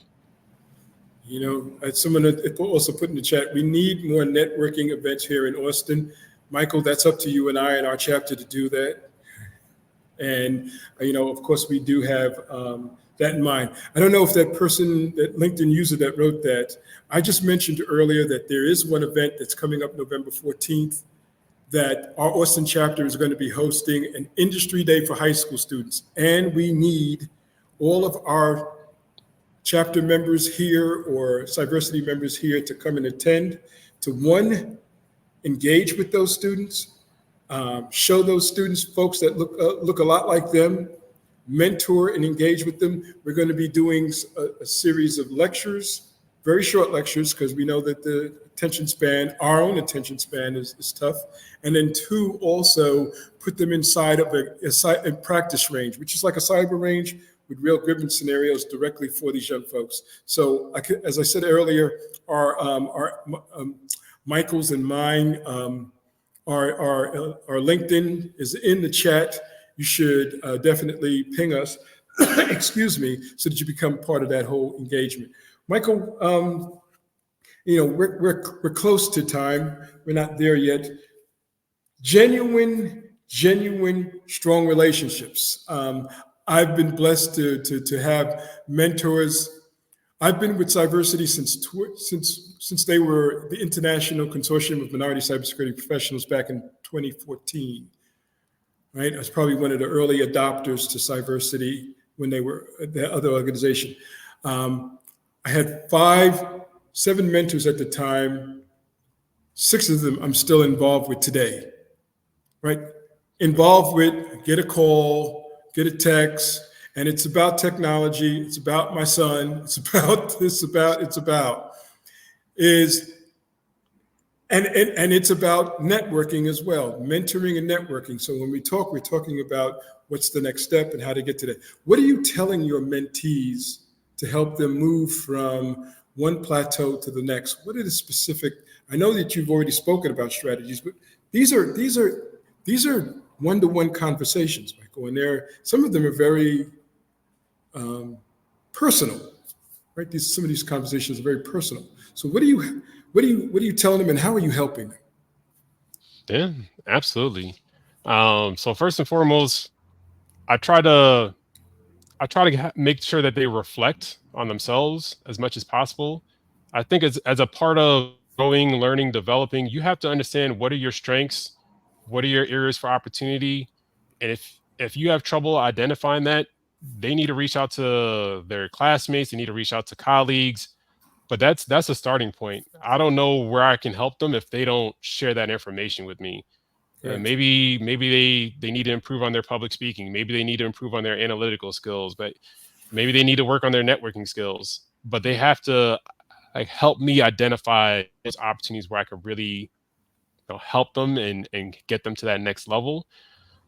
You know, as someone also put in the chat, we need more networking events here in Austin. Michael, that's up to you and I and our chapter to do that. And, you know, of course, we do have that in mind. I don't know if that person, that LinkedIn user that wrote that, I just mentioned earlier that there is one event that's coming up November 14th that our Austin chapter is going to be hosting an industry day for high school students. And we need all of our chapter members here or Cyversity members here to come and attend, to one, engage with those students, show those students folks that look a lot like them, mentor and engage with them. We're going to be doing a series of lectures, very short lectures, because we know that the attention span, our own attention span is tough. And then two, also put them inside of a practice range, which is like a cyber range with real grieving scenarios directly for these young folks. So as I said earlier, our Michael's and mine, our LinkedIn is in the chat. You should definitely ping us, excuse me, so that you become part of that whole engagement. Michael, you know, we're close to time. We're not there yet. Genuine, strong relationships. I've been blessed to have mentors. I've been with Cyversity since they were the International Consortium of Minority Cybersecurity Professionals back in 2014. Right, I was probably one of the early adopters to Cyversity when they were the other organization. I had 7 mentors at the time. 6 of them I'm still involved with today. Right, involved with, get a call, get a text, and it's about technology. It's about my son. It's about and it's about networking as well, mentoring and networking. So when we talk, we're talking about what's the next step and how to get to that. What are you telling your mentees to help them move from one plateau to the next? What are the specific? I know that you've already spoken about strategies, but these are one-to-one conversations, Michael, and some of them are very personal, right? Some of these conversations are very personal. So what are you telling them, and how are you helping them? Yeah, absolutely. So first and foremost, I try to make sure that they reflect on themselves as much as possible. I think as a part of growing, learning, developing, you have to understand what are your strengths, what are your areas for opportunity, and if you have trouble identifying that, they need to reach out to their classmates, they need to reach out to colleagues. But that's a starting point. I don't know where I can help them if they don't share that information with me. Correct. Maybe they need to improve on their public speaking. Maybe they need to improve on their analytical skills. But maybe they need to work on their networking skills. But they have to help me identify those opportunities where I could really help them and get them to that next level.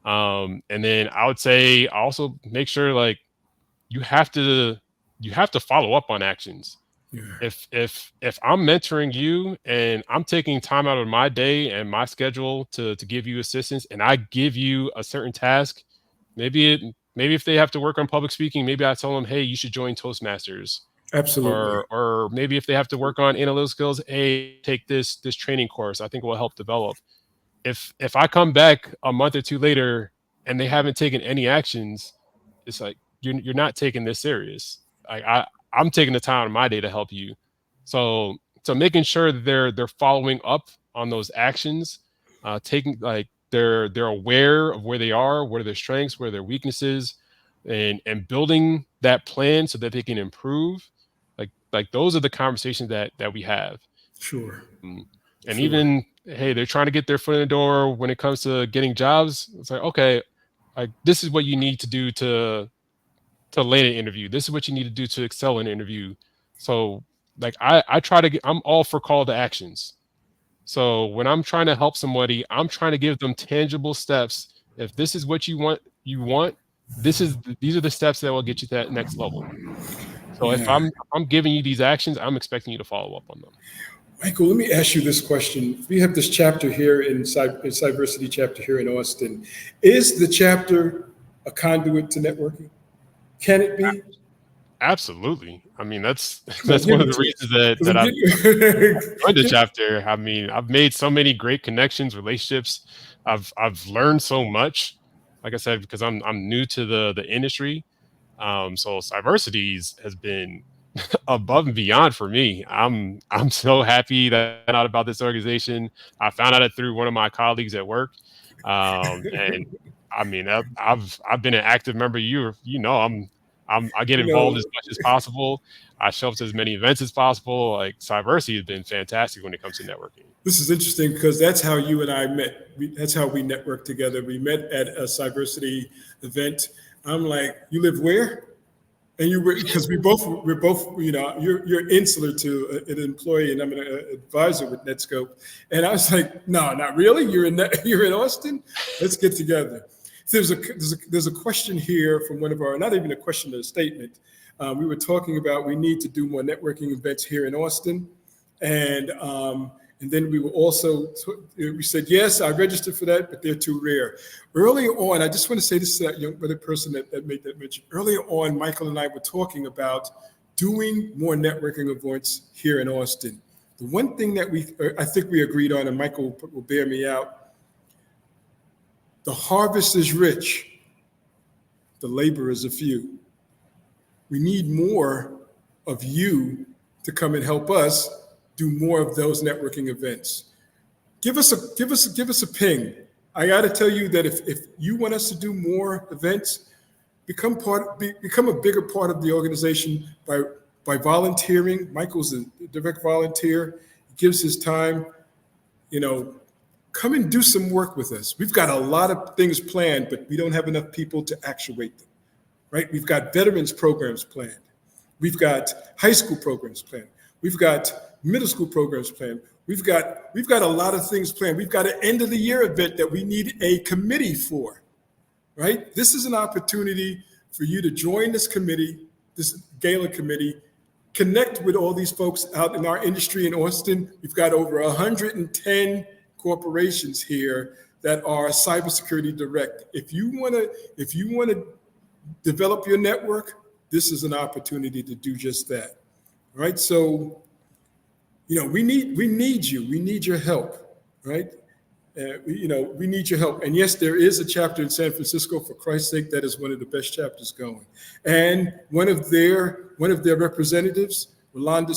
And then I would say also make sure you have to follow up on actions. Yeah. If I'm mentoring you and I'm taking time out of my day and my schedule to give you assistance, and I give you a certain task, maybe if they have to work on public speaking, maybe I tell them, hey, you should join Toastmasters. Absolutely. Or maybe if they have to work on analytical skills, hey, take this training course. I think it will help develop. If I come back a month or two later and they haven't taken any actions, it's like you're not taking this serious. I'm taking the time in my day to help you. So making sure that they're following up on those actions, taking they're aware of where they are, what are their strengths, where are their weaknesses, and building that plan so that they can improve. Like those are the conversations that we have. Sure. And Sure. even, hey, they're trying to get their foot in the door when it comes to getting jobs. It's like, okay, this is what you need to do to land an interview. This is what you need to do to excel in an interview. So I try to I'm all for call to actions. So when I'm trying to help somebody, I'm trying to give them tangible steps. If this is what you want, these are the steps that will get you to that next level. So if Yeah. I'm giving you these actions, I'm expecting you to follow up on them. Michael, let me ask you this question. We have this chapter here in Cyversity chapter here in Austin. Is the chapter a conduit to networking? Can it be? Absolutely. I mean, that's Come on, that's give one of it the to us. reasons that 'Cause that I'm I've joined the getting- chapter. I mean, I've made so many great connections, relationships. I've learned so much. Like I said, because I'm new to the industry. So Cyversities has been above and beyond for me. I'm so happy that I found out about this organization. I found out it through one of my colleagues at work. And I mean, I've been an active member. I get you involved know, as much as possible. I show up to as many events as possible. Like Cyversity has been fantastic when it comes to networking. this is interesting because that's how you and I met. That's how we networked together. We met at a Cyversity event. I'm like, you live where? And you were because we're both you're insular to an employee and I'm an advisor with Netscope, and I was like, no, not really. You're in Austin. Let's get together. So there's a question here from one of our, not even a question, but a statement. We were talking about we need to do more networking events here in Austin, and then we were also we said yes, I registered for that, but they're too rare. Earlier on, I just want to say this to that young other person that made that mention. Earlier on, Michael and I were talking about doing more networking events here in Austin. The one thing that I think we agreed on, and Michael will bear me out, the harvest is rich, the laborers are few. We need more of you to come and help us do more of those networking events. Give us a ping. I got to tell you that if you want us to do more events, become a bigger part of the organization by volunteering. Michael's a direct volunteer. He gives his time. Come and do some work with us. We've got a lot of things planned, but we don't have enough people to actuate them. Right? We've got veterans programs planned. We've got high school programs planned. We've got middle school programs planned. We've got a lot of things planned. We've got an end of the year event that we need a committee for, right? This is an opportunity for you to join this committee, this gala committee, connect with all these folks out in our industry in Austin. We've got over 110 corporations here that are cybersecurity direct. If you want to develop your network, this is an opportunity to do just that. Right? So, we need you. We need your help, right? We need your help. And yes, there is a chapter in San Francisco, for Christ's sake, that is one of the best chapters going. And one of their representatives, Rolanda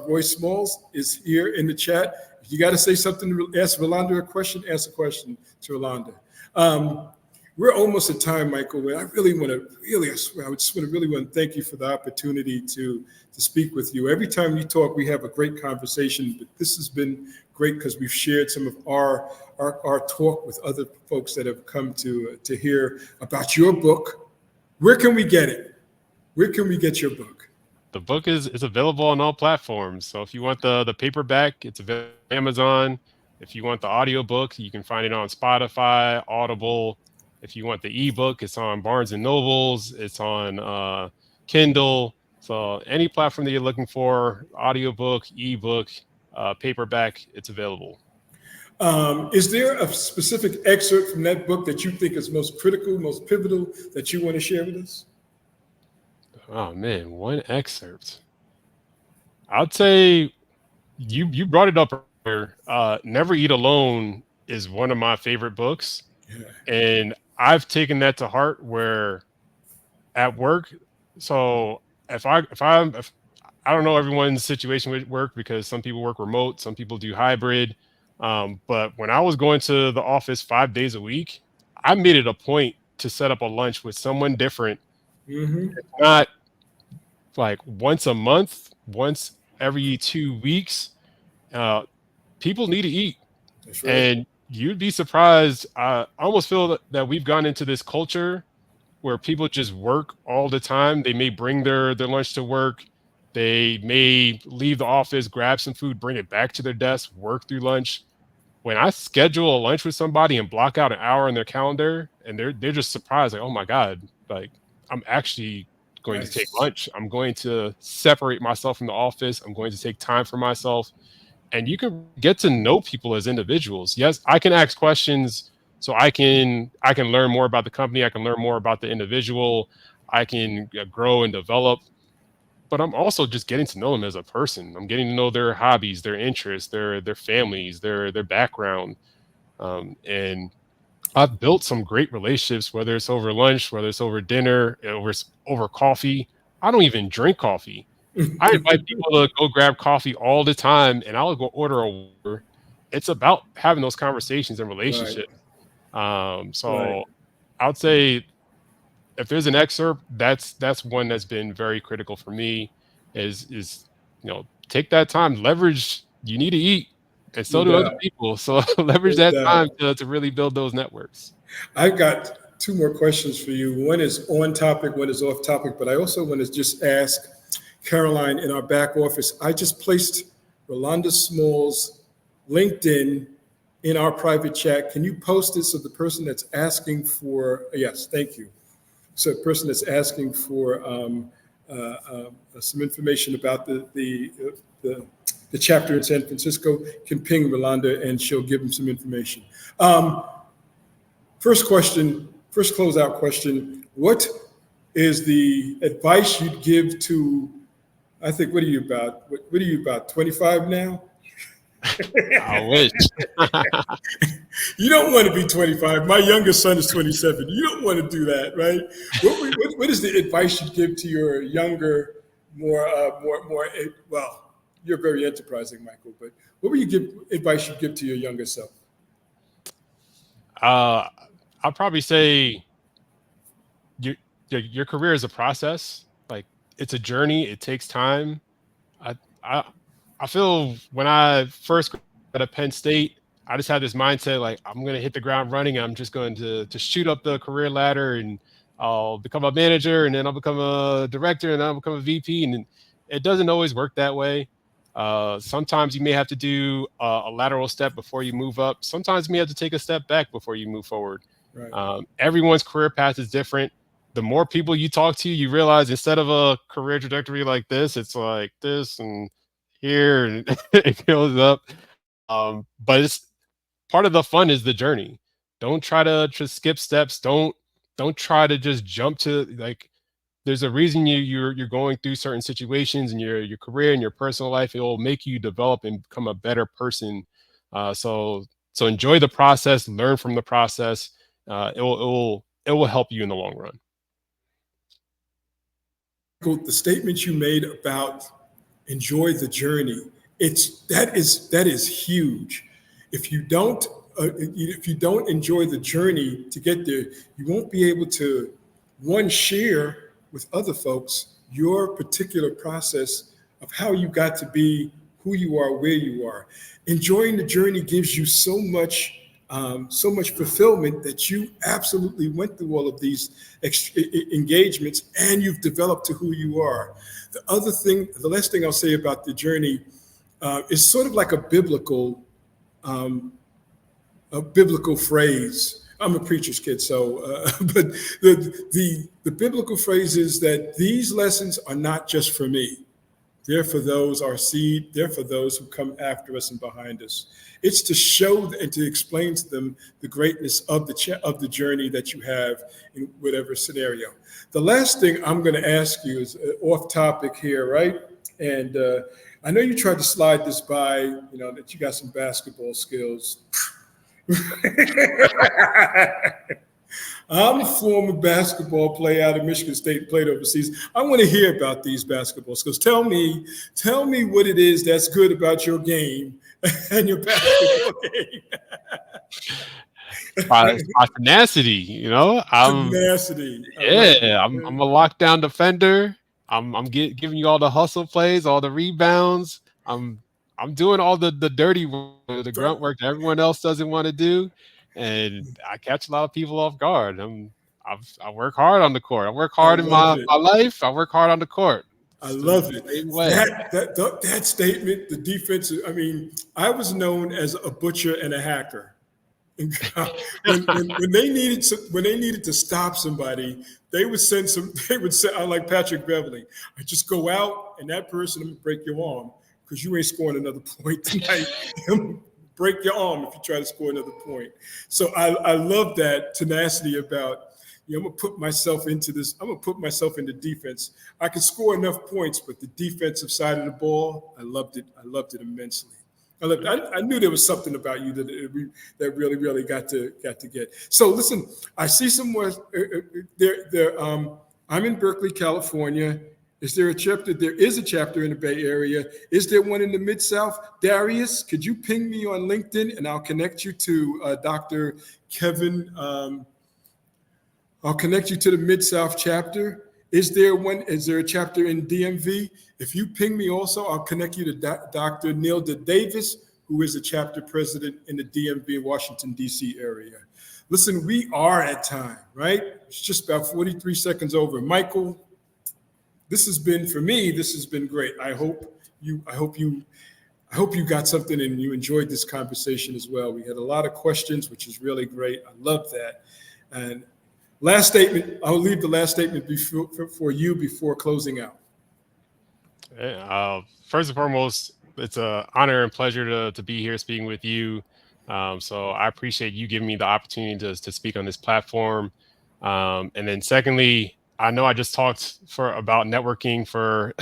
Roy Smalls, is here in the chat. If you got to say something, ask Rolanda a question, ask a question to Rolanda. We're almost at time, Michael, where I just want to thank you for the opportunity to speak with you. Every time you talk, we have a great conversation, but this has been great because we've shared some of our talk with other folks that have come to hear about your book. Where can we get it? Where can we get your book? The book is available on all platforms. So if you want the paperback, it's available on Amazon. If you want the audiobook, you can find it on Spotify, Audible. If you want the ebook, it's on Barnes and Nobles. It's on Kindle. So any platform that you're looking for, audiobook, ebook, paperback, it's available. Is there a specific excerpt from that book that you think is most critical, most pivotal that you want to share with us? Oh man, one excerpt. I'd say you brought it up earlier. Never Eat Alone is one of my favorite books. Yeah. And I've taken that to heart where at work, so if I don't know everyone's situation with work because some people work remote, some people do hybrid. But when I was going to the office 5 days a week, I made it a point to set up a lunch with someone different, Mm-hmm. not like once a month, once every 2 weeks. People need to eat. That's right. And you'd be surprised. I almost feel that we've gone into this culture where people just work all the time. They may bring their lunch to work. They may leave the office, grab some food, bring it back to their desk, work through lunch. when I schedule a lunch with somebody and block out an hour in their calendar, and they're just surprised, like, oh my God, like I'm actually going to take Nice. lunch. I'm going to separate myself from the office. I'm going to take time for myself. And you can get to know people as individuals. Yes, I can ask questions so I can learn more about the company. I can learn more about the individual. I can grow and develop, but I'm also just getting to know them as a person. I'm getting to know their hobbies, their interests, their families, their background, and I've built some great relationships. Whether it's over lunch, whether it's over dinner, over coffee. I don't even drink coffee. I invite people to go grab coffee all the time, and I'll go order a water. It's about having those conversations and Right. relationships. Right. So I would say if there's an excerpt, that's one that's been very critical for me. Is take that time, leverage. You need to eat, and No so do other doubt. people. So leverage No that time doubt. to really build those networks. I've got two more questions for you. One is on topic, one is off topic, but I also want to just ask Caroline in our back office. I just placed Rolanda Small's LinkedIn in our private chat. Can you post it so the person that's asking for, yes, thank you. So the person that's asking for some information about the chapter in San Francisco can ping Rolanda and she'll give them some information. Um, First question, first closeout question. What is the advice you'd give to, I think, what are you about? What are you about, 25 now? I wish. You don't want to be 25. My youngest son is 27. You don't want to do that, right? What is the advice you'd give to your younger, well, you're very enterprising, Michael, but what would you give advice you'd give to your younger self? uh, I'll probably say your, your career is a process. Like it's a journey. It takes time. I I I feel when I first got at Penn State, I just had this mindset like I'm gonna hit the ground running. I'm just going to shoot up the career ladder and I'll become a manager and then I'll become a director and then I'll become a VP. And it doesn't always work that way. Sometimes you may have to do a lateral step before you move up. Sometimes you may have to take a step back before you move forward. Right. Everyone's career path is different. The more people you talk to, you realize instead of a career trajectory like this, it's like this and here and it goes up. But it's part of the fun is the journey. Don't try to just skip steps. Don't try to just jump to like there's a reason you're going through certain situations in your career and your personal life. It will make you develop and become a better person. So enjoy the process, learn from the process. It will help you in the long run. The statement you made about enjoy the journey, that is huge. If you don't enjoy the journey to get there, you won't be able to one share with other folks your particular process of how you got to be who you are, where you are. Enjoying the journey gives you so much fulfillment that you absolutely went through all of these engagements and you've developed to who you are. The last thing I'll say about the journey is sort of like um, a biblical phrase. I'm a preacher's kid, so but the biblical phrase is that these lessons are not just for me. They're for those, our seed, they're for those who come after us and behind us. It's to show and to explain to them the greatness of the journey that you have in whatever scenario. The last thing I'm going to ask you is off topic here, right? And I know you tried to slide this by, that you got some basketball skills. I'm a former basketball player out of Michigan State, played overseas. I want to hear about these basketball skills. Tell me what it is that's good about your game and your basketball game. My tenacity, I'm Tenacity. I like yeah, I'm a it. lockdown defender. I'm giving you all the hustle plays, all the rebounds. I'm doing all the dirty work, the grunt work that everyone else doesn't want to do, and I catch a lot of people off guard. I work hard on the court. I work I hard in love my it. life. I work hard on the court. I love it. Same way. That statement, the defense. I mean, I was known as a butcher and a hacker. When they needed to stop somebody, they would send some. They would say, "I like Patrick Beverly. I just go out and that person, I'm gonna break your arm because you ain't scoring another point tonight. Break your arm if you try to score another point." So I love that tenacity about. I'm gonna put myself into this. I'm gonna put myself into defense. I could score enough points, but the defensive side of the ball, I loved it. I loved it immensely. I knew there was something about you that really got to get. So listen, I see some more. I'm in Berkeley, California. Is there a chapter? There is a chapter in the Bay Area. Is there one in the Mid-South? Darius, could you ping me on LinkedIn and I'll connect you to Dr. Kevin. I'll connect you to the Mid-South chapter. Is there a chapter in DMV? If you ping me also, I'll connect you to Dr. Nilda Davis, who is a chapter president in the DMV, Washington, D.C. area. Listen, we are at time, right? It's just about 43 seconds over. Michael, this has been great. I hope you got something and you enjoyed this conversation as well. We had a lot of questions, which is really great. I love that. And last statement, I'll leave the last statement for you before closing out. First and foremost, it's an honor and pleasure to be here speaking with you. So I appreciate you giving me the opportunity to speak on this platform. And then secondly, I know I just talked about networking for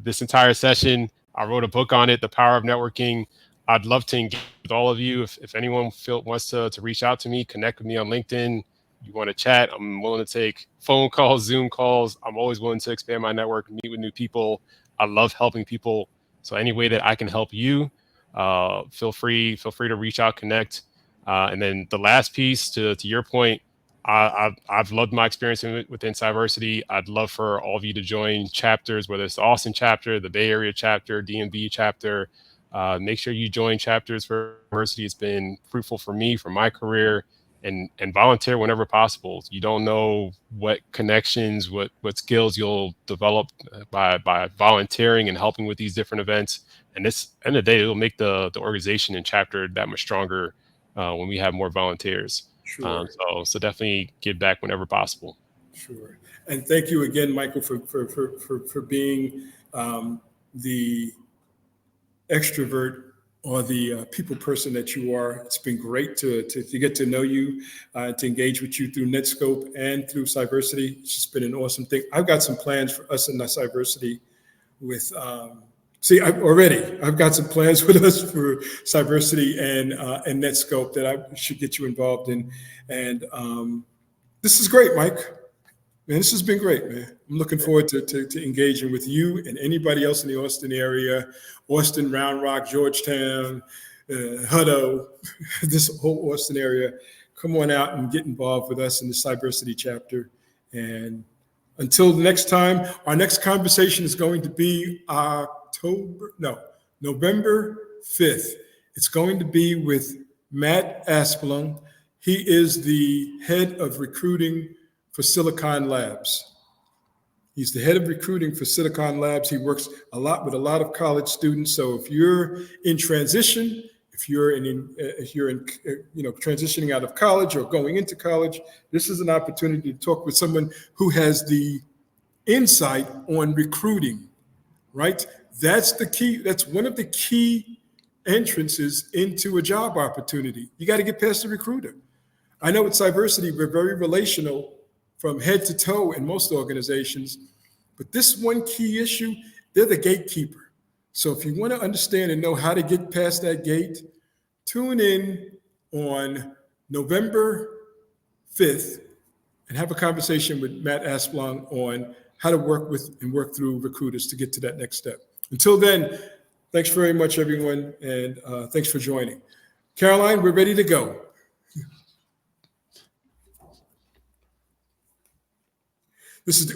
this entire session. I wrote a book on it, The Power of Networking. I'd love to engage with all of you. If anyone wants to reach out to me, connect with me on LinkedIn. You want to chat, I'm willing to take phone calls, Zoom calls. I'm always willing to expand my network, meet with new people. I love helping people. So any way that I can help you, feel free to reach out, connect. And then the last piece to your point, I've loved my experience within Cyversity. I'd love for all of you to join chapters, whether it's the Austin chapter, the Bay Area chapter, DMV chapter. Make sure you join chapters for Cyversity. It's been fruitful for me, for my career. And volunteer whenever possible. You don't know what connections, what skills you'll develop by volunteering and helping with these different events. And this end of the day, it'll make the organization and chapter that much stronger when we have more volunteers. Sure. So definitely give back whenever possible. Sure. And thank you again, Michael, for being the extrovert or the people person that you are. It's been great to get to know you, to engage with you through Netscope and through Cyversity. It's just been an awesome thing. I've got some plans for us in the Cyversity with, I've got some plans with us for Cyversity and Netscope that I should get you involved in. And this is great, Mike. Man, this has been great, man. I'm looking forward to engaging with you and anybody else in the Austin area, Austin, Round Rock, Georgetown, Hutto, this whole Austin area. Come on out and get involved with us in the Cyversity chapter. And until the next time, our next conversation is going to be November 5th. It's going to be with Matt Asplund. He is the head of recruiting for Silicon Labs. He's the head of recruiting for Silicon Labs. He works a lot with a lot of college students. So if you're in transition, if you're transitioning out of college or going into college, this is an opportunity to talk with someone who has the insight on recruiting, right? That's the key. That's one of the key entrances into a job opportunity. You got to get past the recruiter. I know at Cyversity, we're very relational from head to toe in most organizations, but this one key issue, they're the gatekeeper. So if you want to understand and know how to get past that gate, tune in on November 5th and have a conversation with Matt Asplund on how to work with and work through recruiters to get to that next step. Until then, thanks very much, everyone, and thanks for joining. Caroline, we're ready to go. This is the